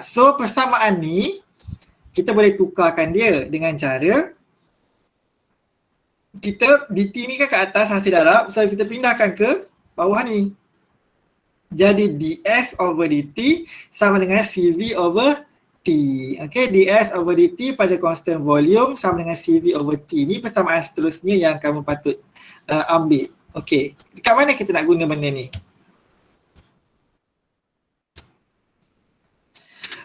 So persamaan ni kita boleh tukarkan dia dengan cara kita dt ni kan ke atas hasil darab, so kita pindahkan ke bawah ni. Jadi ds over dt sama dengan CV over T. Okay, ds over dt pada constant volume sama dengan CV over T. Ni persamaan seterusnya yang kamu patut ambil. Okay, dekat mana kita nak guna benda ni?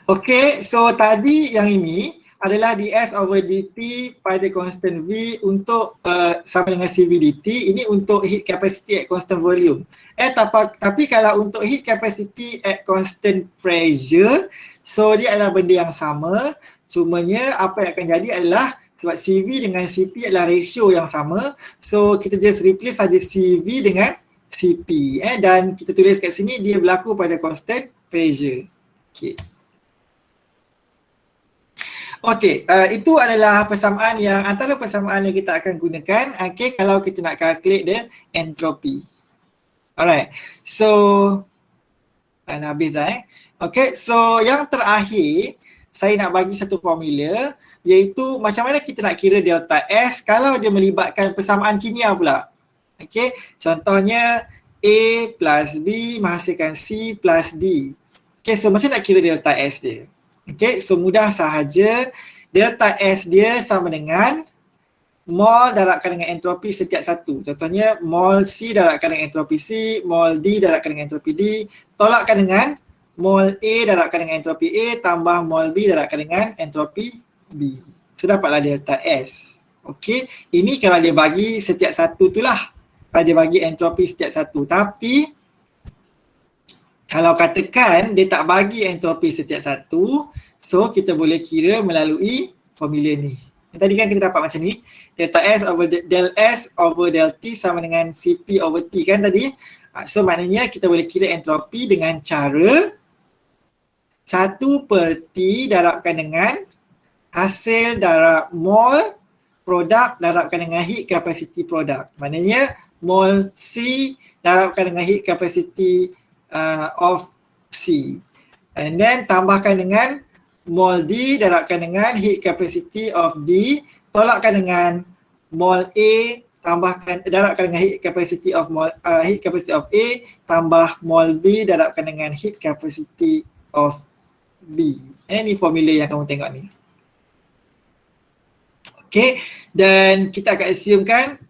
Okay, so tadi yang ini adalah ds over dt pada constant V untuk sama dengan CV dt. Ini untuk heat capacity at constant volume. Tapi kalau untuk heat capacity at constant pressure, so dia adalah benda yang sama. Cumanya apa yang akan jadi adalah sebab CV dengan CP adalah ratio yang sama. So kita just replace saja CV dengan CP. Dan kita tulis kat sini dia berlaku pada constant pressure. Okay. Okey, itu adalah persamaan yang antara persamaan yang kita akan gunakan kalau kita nak calculate the entropy. Alright. So dah habis dah Okay, so yang terakhir saya nak bagi satu formula iaitu macam mana kita nak kira delta S kalau dia melibatkan persamaan kimia pula. Okay, contohnya A plus B menghasilkan C plus D. Okay, so macam nak kira delta S dia? Okay, so mudah sahaja. Delta S dia sama dengan mol darabkan dengan entropi setiap satu. Contohnya mol C darabkan dengan entropi C, mol D darabkan dengan entropi D, tolakkan dengan mol A darabkan dengan entropi A tambah mol B darabkan dengan entropi B. So dapatlah delta S. Okey, ini kalau dia bagi setiap satu tu lah. Kalau dia bagi entropi setiap satu. Tapi kalau katakan dia tak bagi entropi setiap satu, so kita boleh kira melalui formula ni. Tadi kan kita dapat macam ni, delta S over del S over del T sama dengan CP over T kan tadi. So maknanya kita boleh kira entropi dengan cara 1 per T darabkan dengan hasil darab mol produk darabkan dengan heat capacity produk. Maknanya mol C darabkan dengan heat capacity of C. And then tambahkan dengan mol D darabkan dengan heat capacity of D, tolakkan dengan mol A tambahkan darabkan dengan heat capacity of A tambah mol B darabkan dengan heat capacity of B. Ini formula yang kamu tengok ni. Okay, dan kita akan assumekan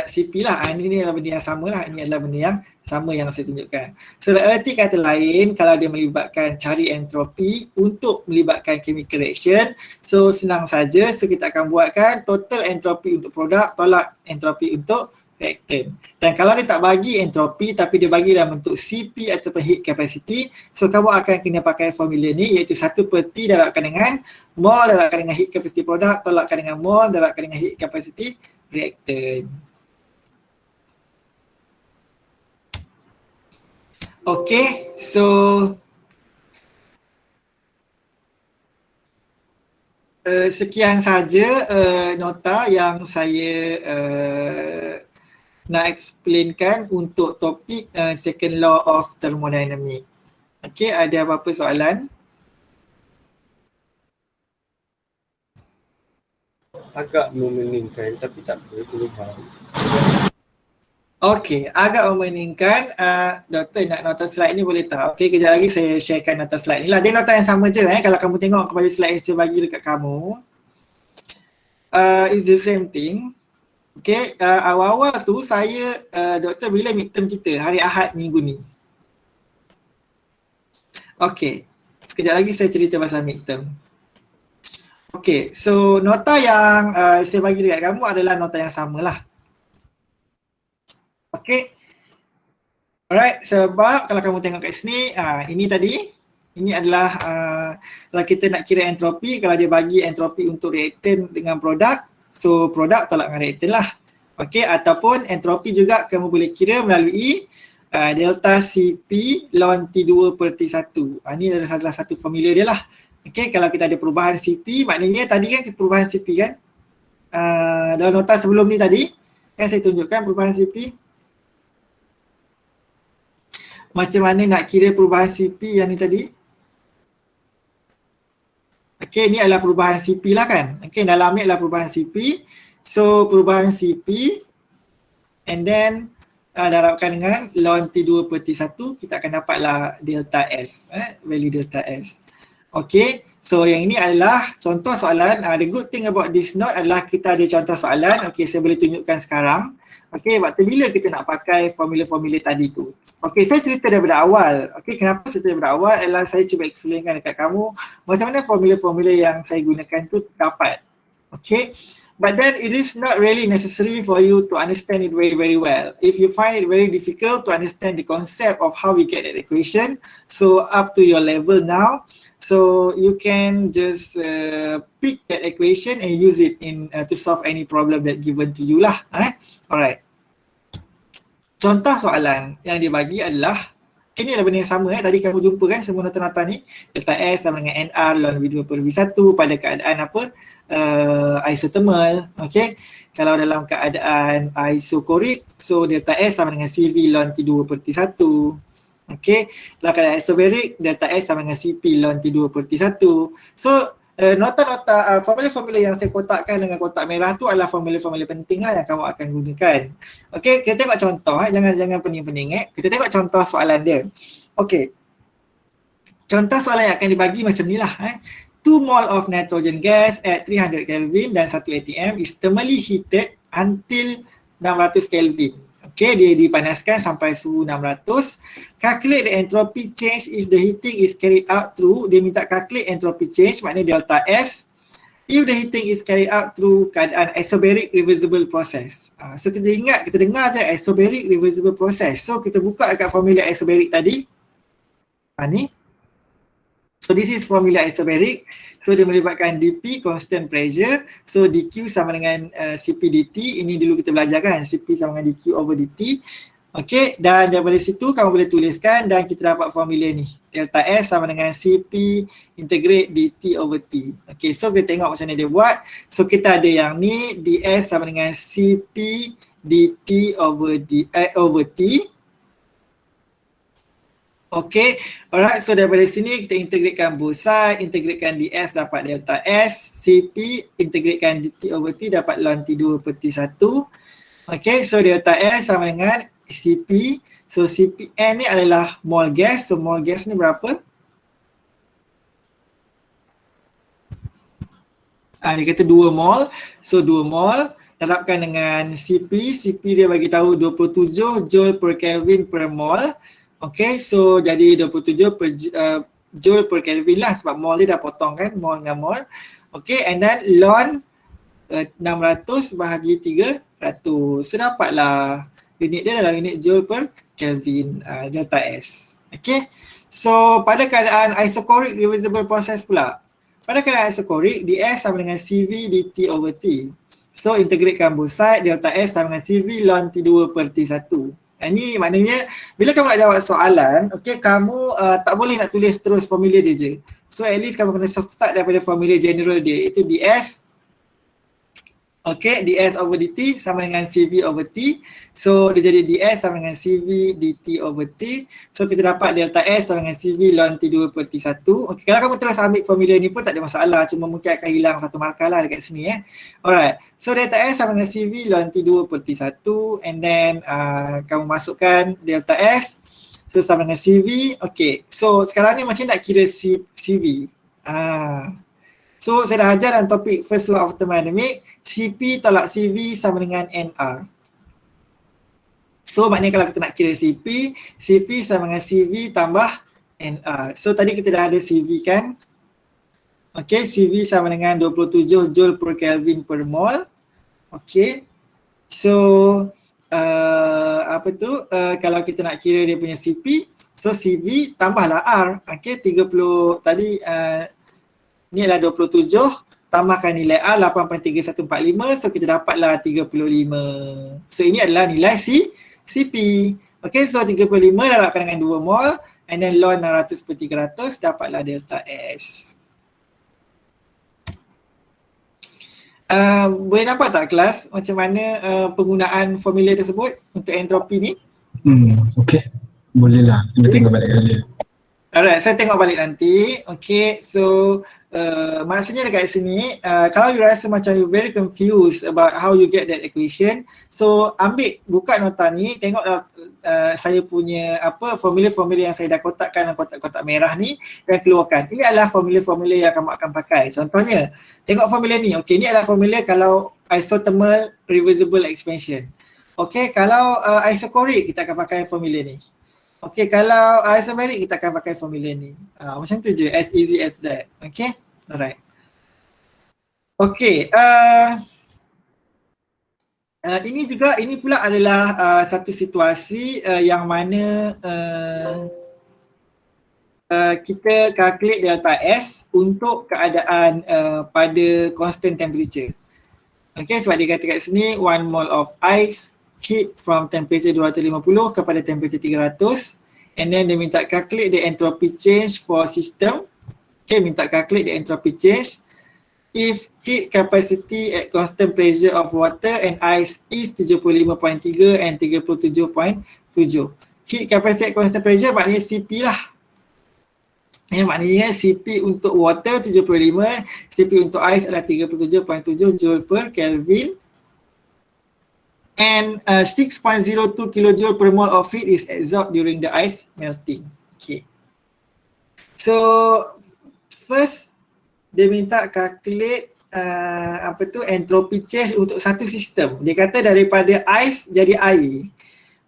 CP lah. Ini adalah benda yang sama lah. Ini adalah benda yang sama yang saya tunjukkan. So erti kata lain, kalau dia melibatkan cari entropi untuk melibatkan chemical reaction, so senang saja. So kita akan buatkan total entropi untuk produk tolak entropi untuk reactant. Dan kalau dia tak bagi entropi tapi dia bagi dalam bentuk CP ataupun heat capacity, so kamu akan kena pakai formula ni iaitu 1 per T darabkan dengan mol darabkan dengan heat capacity produk tolakkan dengan mol darabkan dengan heat capacity reactant. Okay, so sekian saja nota yang saya nak explainkan untuk topik second law of thermodynamics. Okay, ada apa-apa soalan? Agak memeningkan tapi tak apa, itu faham. Okay, agak memeningkan. Doktor nak nota slide ni boleh tak? Okay, kejap lagi saya sharekan nota slide ni lah. Dia nota yang sama je kalau kamu tengok kepada slide yang saya bagi dekat kamu. It's the same thing. Okay, awal-awal tu saya, doktor bila midterm kita? Hari Ahad minggu ni. Okay, sekejap lagi saya cerita pasal midterm. Okay, so nota yang saya bagi dekat kamu adalah nota yang samalah. Okay. Alright, sebab kalau kamu tengok kat sini, ini tadi, ini adalah kalau kita nak kira entropi, kalau dia bagi entropi untuk reaktan dengan produk, so produk tolak dengan reaktan lah. Okay, ataupun entropi juga kamu boleh kira melalui delta CP ln T2 per T1. Ini adalah salah satu formula dia lah. Okay, kalau kita ada perubahan CP, maknanya tadi kan perubahan CP kan, dalam nota sebelum ni tadi, kan saya tunjukkan perubahan CP. Macam mana nak kira perubahan CP yang ni tadi. Okay, ni adalah perubahan CP lah kan. Okay, dalam ni adalah perubahan CP. So, perubahan CP and then darabkan dengan ln T2 per T1, kita akan dapatlah delta S, value delta S. Okay, so yang ini adalah contoh soalan. The good thing about this note adalah kita ada contoh soalan. Okay, saya boleh tunjukkan sekarang. Okay, waktu bila kita nak pakai formula-formula tadi tu. Okay, saya cerita daripada awal. Okay, kenapa saya cerita daripada awal adalah saya cuba explainkan dekat kamu macam mana formula-formula yang saya gunakan tu dapat. Okay, but then it is not really necessary for you to understand it very, very well. If you find it very difficult to understand the concept of how we get that equation, so up to your level now, so you can just pick that equation and use it in to solve any problem that given to you lah. Alright. Contoh soalan yang dibagi adalah Ini adalah benda yang sama tadi kamu jumpa kan semua nota-nota ni. Delta S sama dengan NR ln V2/V1 pada keadaan apa? Isothermal. Okay. Kalau dalam keadaan isokorik, so delta S sama dengan CV ln T2/T1. Okay. Dalam keadaan isobaric, delta S sama dengan CP ln T2/T1. So nota-nota formula-formula yang saya kotakkan dengan kotak merah tu adalah formula-formula penting lah yang kamu akan gunakan. Okey, kita tengok contoh jangan pening-pening Kita tengok contoh soalan dia. Okey. Contoh soalan yang akan dibagi macam ni lah 2 mole of nitrogen gas at 300 Kelvin dan 1 atm is thermally heated until 600 Kelvin. Okay, dia dipanaskan sampai suhu 600. Calculate the entropy change if the heating is carried out through. Dia minta calculate entropy change, maknanya delta S. If the heating is carried out through keadaan isobaric reversible process. So kita dengar je isobaric reversible process. So kita buka dekat formula isobaric tadi. Ni. So this is formula isobaric. So dia melibatkan dP, constant pressure. So dQ sama dengan Cp dt. Ini dulu kita belajar kan, Cp sama dengan dQ over dt. Okay, dan daripada situ kamu boleh tuliskan dan kita dapat formula ni. Delta S sama dengan Cp integrate dt over t. Okay, so kita tengok macam mana dia buat. So kita ada yang ni, ds sama dengan Cp dt over t. Okay, alright, so daripada sini kita integratekan both side, integratekan ds dapat delta S, Cp, integratekan dt over t dapat ln T2/T1. Okay, so delta S sama dengan Cp, so Cpn ni adalah mole gas, so mole gas ni berapa? Dia kata 2 mole, so 2 mole, terapkan dengan Cp dia bagi tahu 27 joule per Kelvin per mole. Okay, so jadi 27 joule per Kelvin lah sebab mole dia dah potong kan, mole dengan mole. Okay, and then ln 600 bahagi 300. So dapatlah unit dia adalah unit joule per Kelvin, delta S. Okay, so pada keadaan isokorik reversible process pula. Pada keadaan isokorik, ds sama dengan Cv dt over t. So integratekan both side, delta S sama dengan Cv ln T2/T1. Ini maknanya bila kamu nak jawab soalan, okay, kamu tak boleh nak tulis terus formula dia je. So at least kamu kena start daripada formula general dia, itu ds. Okay, ds over dt sama dengan Cv over t. So dia jadi ds sama dengan Cv dt over t. So kita dapat delta S sama dengan Cv ln T2/T1. Okay, kalau kamu terus ambil formula ni pun tak ada masalah, cuma mungkin akan hilang satu markah lah dekat sini Alright, so delta S sama dengan Cv ln T2/T1 and then kamu masukkan delta S. So sama dengan Cv. Okay, so sekarang ni macam nak kira Cv. So saya dah ajar dalam topik first law of thermodynamics, Cp tolak Cv sama dengan Nr. So maknanya kalau kita nak kira Cp sama dengan Cv tambah Nr. So tadi kita dah ada Cv kan. Okay, Cv sama dengan 27 joule per Kelvin per mole. Okay, so kalau kita nak kira dia punya Cp, so Cv tambahlah R. Okay, 30 tadi ni adalah 27, tambahkan nilai R 8.3145, so kita dapatlah 35. So ini adalah nilai Cp. Okay, so 35 darabkan dengan 2 mol and then ln 600/300 dapatlah delta S. Boleh nampak tak kelas macam mana penggunaan formula tersebut untuk entropi ni? Okay, boleh lah, kita tengok balik kali. Alright, saya tengok balik nanti. Okay, so maksudnya dekat sini, kalau you rasa macam you very confused about how you get that equation, so buka nota ni, tengok saya punya formula-formula yang saya dah kotakkan dalam kotak-kotak merah ni dan keluarkan. Ini adalah formula-formula yang kamu akan pakai. Contohnya, tengok formula ni. Okay, ni adalah formula kalau isothermal reversible expansion. Okay, kalau isokorik kita akan pakai formula ni. Okay, kalau isobaric kita akan pakai formula ni. Macam tu je, as easy as that. Okay, alright. Okay, ini pula adalah satu situasi yang mana kita calculate delta S untuk keadaan pada constant temperature. Okay, sebab dia kata kat sini 1 mole of ice heat from temperature 250 kepada temperature 300 And then dia minta calculate the entropy change for system. Okay, minta calculate the entropy change if heat capacity at constant pressure of water and ice is 75.3 and 37.7. Heat capacity at constant pressure maknanya CP lah. Maknanya CP untuk water 75, CP untuk ice adalah 37.7 Joule per Kelvin. And 6.02 kilojoule per mole of heat is absorbed during the ice melting. Okay. So first dia minta calculate entropy change untuk satu sistem. Dia kata daripada ice jadi air.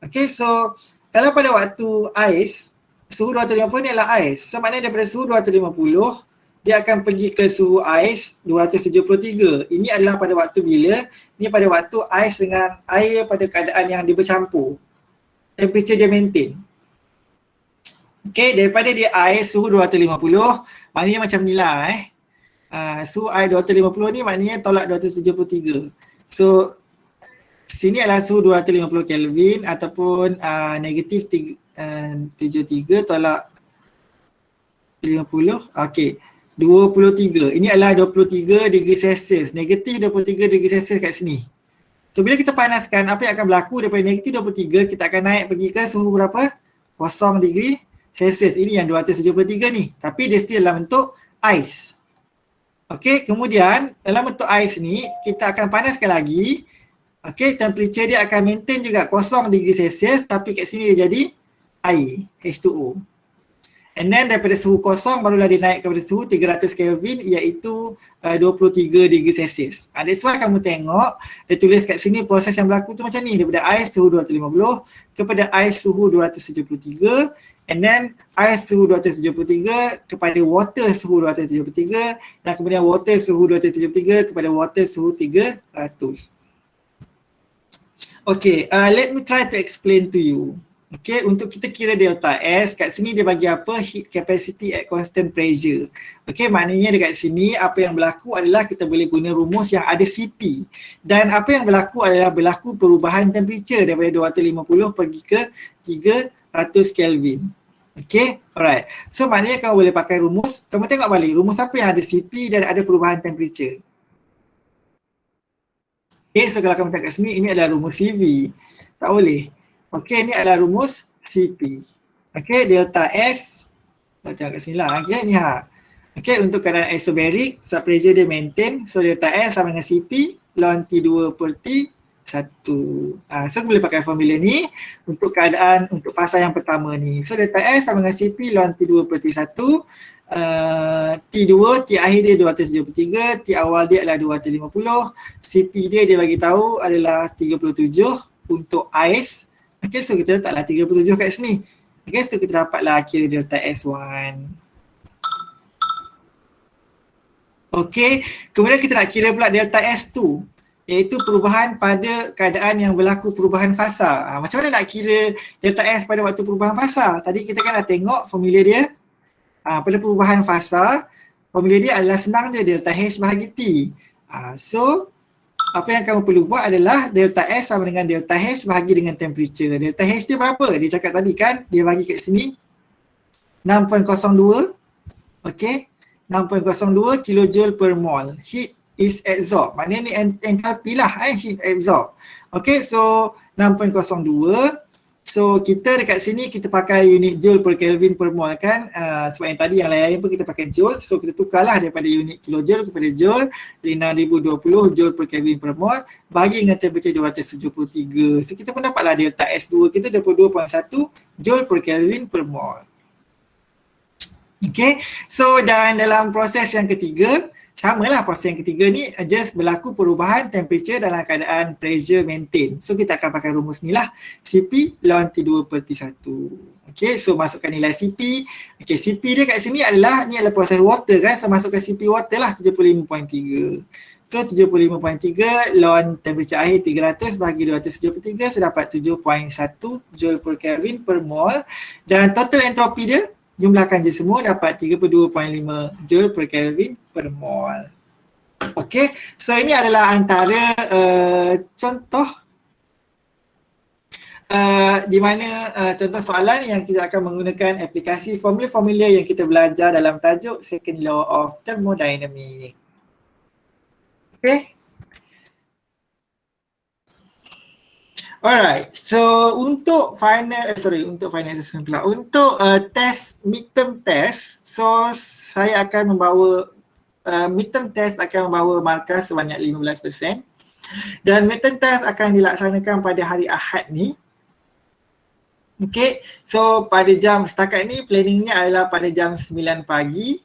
Okay, so kalau pada waktu ice suhu 250 ni adalah ice. So maknanya daripada suhu 250 dia akan pergi ke suhu ais 273. Ini adalah pada waktu bila? Ini pada waktu ais dengan air pada keadaan yang dia bercampur. Temperature dia maintain. Okay, daripada dia ais suhu 250, maknanya macam ni lah suhu air 250 ni maknanya tolak 273. So sini adalah suhu 250 Kelvin ataupun negatif 73 tolak 50. Okay. 23. Ini adalah 23 degree Celsius. Negatif 23 degree Celsius kat sini. So bila kita panaskan, apa yang akan berlaku daripada negatif 23, kita akan naik pergi ke suhu berapa? 0 degree Celsius. Ini yang 273 ni. Tapi dia still dalam bentuk ais. Okay, kemudian dalam bentuk ais ni, kita akan panaskan lagi. Okay, temperature dia akan maintain juga 0 degree Celsius, tapi kat sini dia jadi air, H2O. And then daripada suhu kosong barulah dia naik kepada suhu 300 Kelvin iaitu 23 degree Celsius. That's why kamu tengok dia tulis kat sini proses yang berlaku tu macam ni, daripada ais suhu 250 kepada ais suhu 273 and then ais suhu 273 kepada water suhu 273 dan kemudian water suhu 273 kepada water suhu 300. Okay, let me try to explain to you. Okay, untuk kita kira delta S, kat sini dia bagi apa? Heat capacity at constant pressure. Okay, maknanya dekat sini apa yang berlaku adalah kita boleh guna rumus yang ada CP. Dan apa yang berlaku adalah berlaku perubahan temperature daripada 250 pergi ke 300 Kelvin. Okay, alright. So maknanya kamu boleh pakai rumus, kamu tengok balik rumus apa yang ada CP dan ada perubahan temperature. Okay, so kalau kamu tengok kat sini, ini adalah rumus CV. Tak boleh. Okay, ini adalah rumus CP. Okay, delta S, kita tengok kat sini lah. Okay, ni Okay, untuk keadaan isobaric, so pressure dia maintain. So delta S sama dengan CP, ln T2 per T1. So boleh pakai formula ni untuk keadaan, untuk fasa yang pertama ni. So delta S sama dengan CP, ln T2 per T1. T2, T akhir dia 273, T awal dia adalah 250. CP dia bagi tahu adalah 37 untuk ais. Okay, so kita letaklah 37 kat sini. Okay, so kita dapatlah kira delta S1. Okay, kemudian kita nak kira pula delta S2 iaitu perubahan pada keadaan yang berlaku perubahan fasa. Macam mana nak kira delta S pada waktu perubahan fasa? Tadi kita kan dah tengok formula dia. Pada perubahan fasa, formula dia adalah senang je, delta H bahagi T. So apa yang kamu perlu buat adalah delta S sama dengan delta H bahagi dengan temperature. Delta H dia berapa? Dia cakap tadi kan, dia bagi kat sini 6.02. Okay, 6.02 kilojoule per mole. Heat is absorbed. Maknanya ni enthalpy lah, heat absorbed. Okay, so 6.02. So kita dekat sini kita pakai unit joule per Kelvin per mole kan, sebab yang tadi yang lain-lain pun kita pakai joule. So kita tukarlah daripada unit kilojoule kepada joule, jadi 6020 joule per Kelvin per mole bagi dengan temperature 273. So kita pun dapatlah delta S2 kita 22.1 joule per Kelvin per mole. Okay, so dan dalam proses yang ketiga, samalah proses yang ketiga ni, just berlaku perubahan temperature dalam keadaan pressure maintain. So kita akan pakai rumus ni lah, CP ln T2 per T1. Okay, so masukkan nilai CP. Okay, CP dia kat sini adalah, ni adalah proses water kan, so masukkan CP water lah 75.3. So 75.3 ln temperature air 300 bagi 273, so dapat 7.1 joule per Kelvin per mole. Dan total entropy dia, jumlahkan je semua, dapat 32.5 joule per Kelvin per mole. Okay, so ini adalah antara contoh di mana contoh soalan yang kita akan menggunakan aplikasi formula-formula yang kita belajar dalam tajuk Second Law of Thermodynamics. Okay. Alright, so untuk final assessment pula, untuk test midterm test, so saya akan membawa midterm test akan membawa markah sebanyak 15%, dan midterm test akan dilaksanakan pada hari Ahad ni. Okay, so pada jam setakat ni planningnya adalah pada jam 9 pagi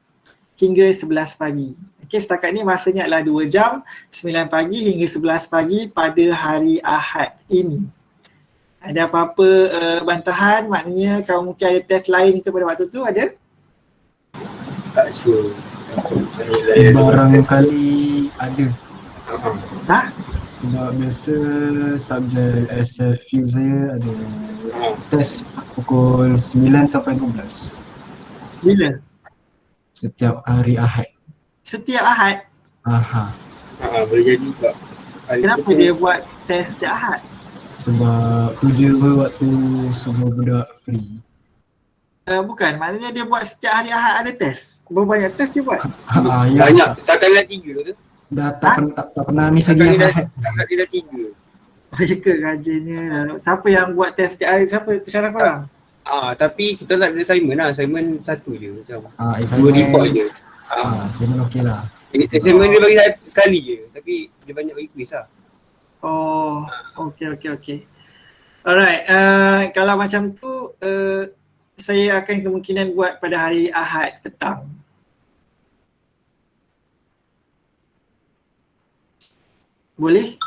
hingga 11 pagi. Okay, setakat ni masanya adalah 2 jam, 9 pagi hingga 11 pagi pada hari Ahad ini. Ada apa-apa bantahan? Maknanya kamu mungkin ada test lain ke pada waktu tu, ada? Tak sure. Barangkali ada. Ha? Sebab biasa subjek SFU saya ada test pukul 9 sampai 12 Bila? setiap hari Ahad. Setiap Ahad? Aha. Boleh jadi sebab hari Kenapa tu dia buat test setiap Ahad? Sebab tu je waktu semua budak free. Bukan, maknanya dia buat setiap hari Ahad ada test. Berapa banyak test dia buat? Ya. banyak. Setakat dah 3 tu. Dah tak pernah miss Setakat lagi dia dah, Ahad. setakat dia dah 3. Ya ke rajinnya. Siapa yang buat test setiap hari? Siapa tersyarah korang? Tapi kita tak ada assignment lah. Assignment satu je macam. 2 Assignment. report je. Assignment okey lah. Assignment dia bagi sekali je. Tapi dia banyak bagi quiz lah. Oh, okay. Alright, kalau macam tu saya akan kemungkinan buat pada hari Ahad petang. Boleh?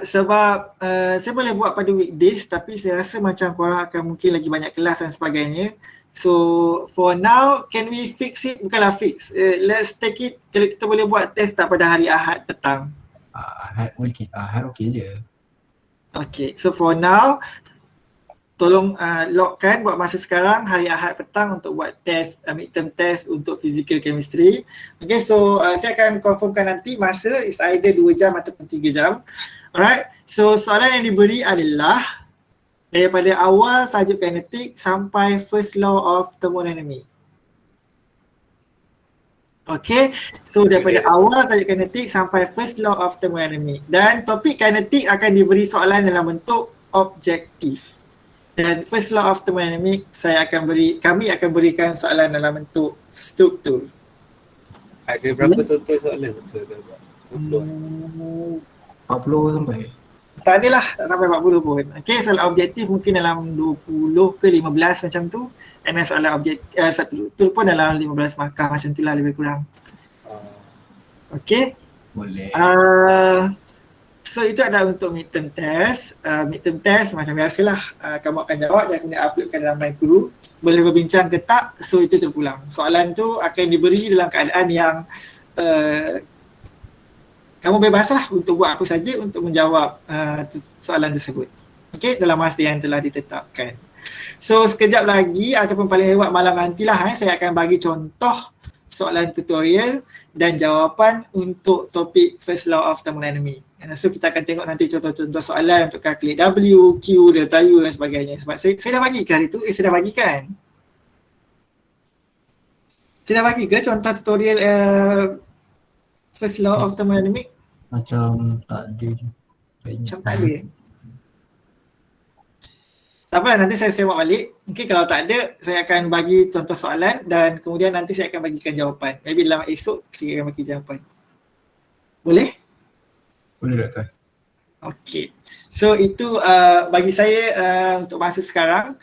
Sebab saya boleh buat pada weekdays, tapi saya rasa macam korang akan mungkin lagi banyak kelas dan sebagainya. So for now, can we fix it? Bukanlah fix, let's take it, kalau kita boleh buat test tak pada hari Ahad petang. Ahad okey je. Okay, so for now tolong lockkan buat masa sekarang hari Ahad petang untuk buat test, midterm test untuk physical chemistry. Okay, so saya akan confirmkan nanti masa is either 2 jam ataupun 3 jam. Alright, so soalan yang diberi adalah daripada awal tajuk kinetik sampai first law of thermodynamics. Okay, so daripada awal tajuk kinetik sampai first law of thermodynamics, dan topik kinetik akan diberi soalan dalam bentuk objektif. Dan first law of thermodynamics kami akan berikan soalan dalam bentuk struktur. Ada berapa total soalan betul ke? 40 sampai. Tak adalah, tak sampai 40 pun. Okay, soalan objektif mungkin dalam 20 ke 15 macam tu. And then soalan objektif, struktur pun dalam 15 markah macam tu lah lebih kurang. Okay. Boleh. So itu adalah untuk midterm test. Midterm test macam biasalah, kamu akan jawab dan kemudian uploadkan dalam My Guru. Boleh berbincang ke tak, so itu terpulang. Soalan tu akan diberi dalam keadaan yang kamu bebaslah untuk buat apa saja untuk menjawab soalan tersebut. Okay, dalam masa yang telah ditetapkan. So sekejap lagi ataupun paling lewat malam nantilah saya akan bagi contoh soalan tutorial dan jawapan untuk topik first law of thermodynamics. So kita akan tengok nanti contoh-contoh soalan untuk calculate W, Q, delta U dan sebagainya. Sebab saya dah bagi ke hari tu? Saya dah bagi kan? Saya dah bagi ke contoh tutorial first law of thermodynamics? Macam tak ada je. Macam tak ada. Tak apa, nanti saya buat balik. Mungkin kalau tak ada, saya akan bagi contoh soalan dan kemudian nanti saya akan bagikan jawapan. Maybe dalam esok saya akan bagi jawapan. Boleh? Boleh Doktor. Okay. So itu bagi saya untuk masa sekarang.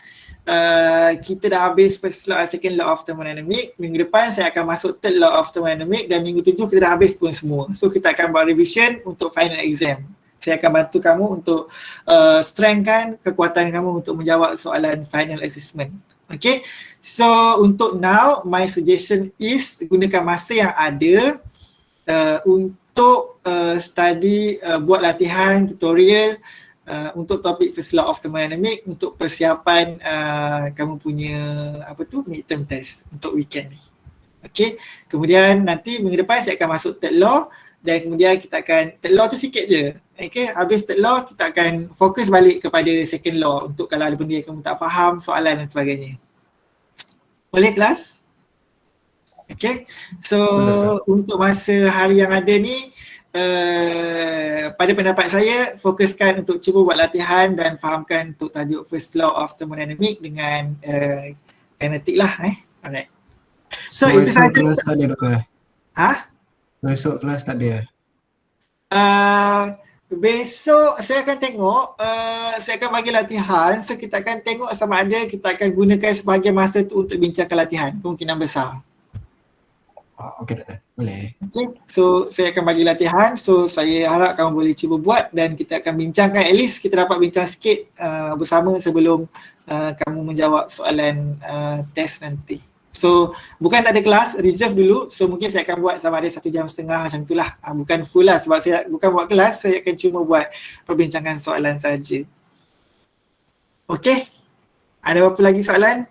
Kita dah habis first law, second law of thermodynamics. Minggu depan saya akan masuk third law of thermodynamics dan minggu 7 kita dah habis pun semua. So kita akan buat revision untuk final exam. Saya akan bantu kamu untuk strengthkan kekuatan kamu untuk menjawab soalan final assessment. Okay. So untuk now, my suggestion is gunakan masa yang ada untuk study, buat latihan, tutorial untuk topik first law of thermodynamics untuk persiapan kamu punya midterm test untuk weekend ni. Okay. Kemudian nanti minggu depan saya akan masuk third law dan kemudian kita akan, third law tu sikit je. Okay, habis third law kita akan fokus balik kepada second law untuk kalau ada benda yang kamu tak faham, soalan dan sebagainya. Boleh kelas? Okay, so untuk masa hari yang ada ni, pada pendapat saya, fokuskan untuk cuba buat latihan dan fahamkan untuk tajuk first law of thermodynamics dengan kinetik lah. Alright. So itu esok saja. kelas tak ada doktor? Ha? Esok kelas tak ada? Besok saya akan tengok, saya akan bagi latihan, so kita akan tengok sama ada kita akan gunakan sebahagian masa tu untuk bincangkan latihan, kemungkinan besar. Okey doktor, boleh. Okay, so saya akan bagi latihan, so saya harap kamu boleh cuba buat dan kita akan bincangkan, at least kita dapat bincang sikit bersama sebelum kamu menjawab soalan test nanti. So bukan tak ada kelas, reserve dulu, so mungkin saya akan buat sama ada 1.5 jam macam tu lah, bukan full lah sebab saya bukan buat kelas, saya akan cuma buat perbincangan soalan saja. Okay, ada apa lagi soalan?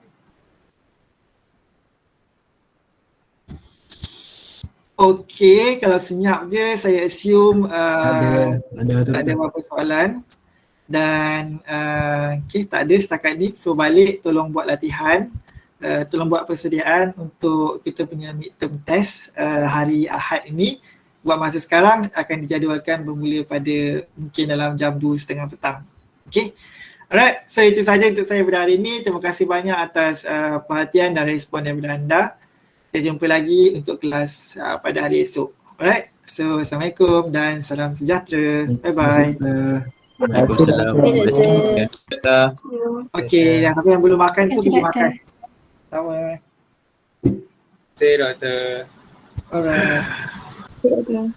Okay, kalau senyap je saya assume tak ada apa-apa soalan dan okay, tak ada setakat ni, so balik tolong buat latihan. Tolong buat persediaan untuk kita punya midterm test hari Ahad ini. Buat masa sekarang akan dijadualkan bermula pada mungkin dalam jam 2:30 petang. Okay. Alright, so itu saja untuk saya pada hari ini. Terima kasih banyak atas perhatian dan respon daripada anda. Kita jumpa lagi untuk kelas pada hari esok. Alright, so Assalamualaikum dan salam sejahtera. Bye-bye. Waalaikumsalam. Okay, dan siapa yang belum makan tu pergi makan. Sama. Say doktor. Alright. Doktor.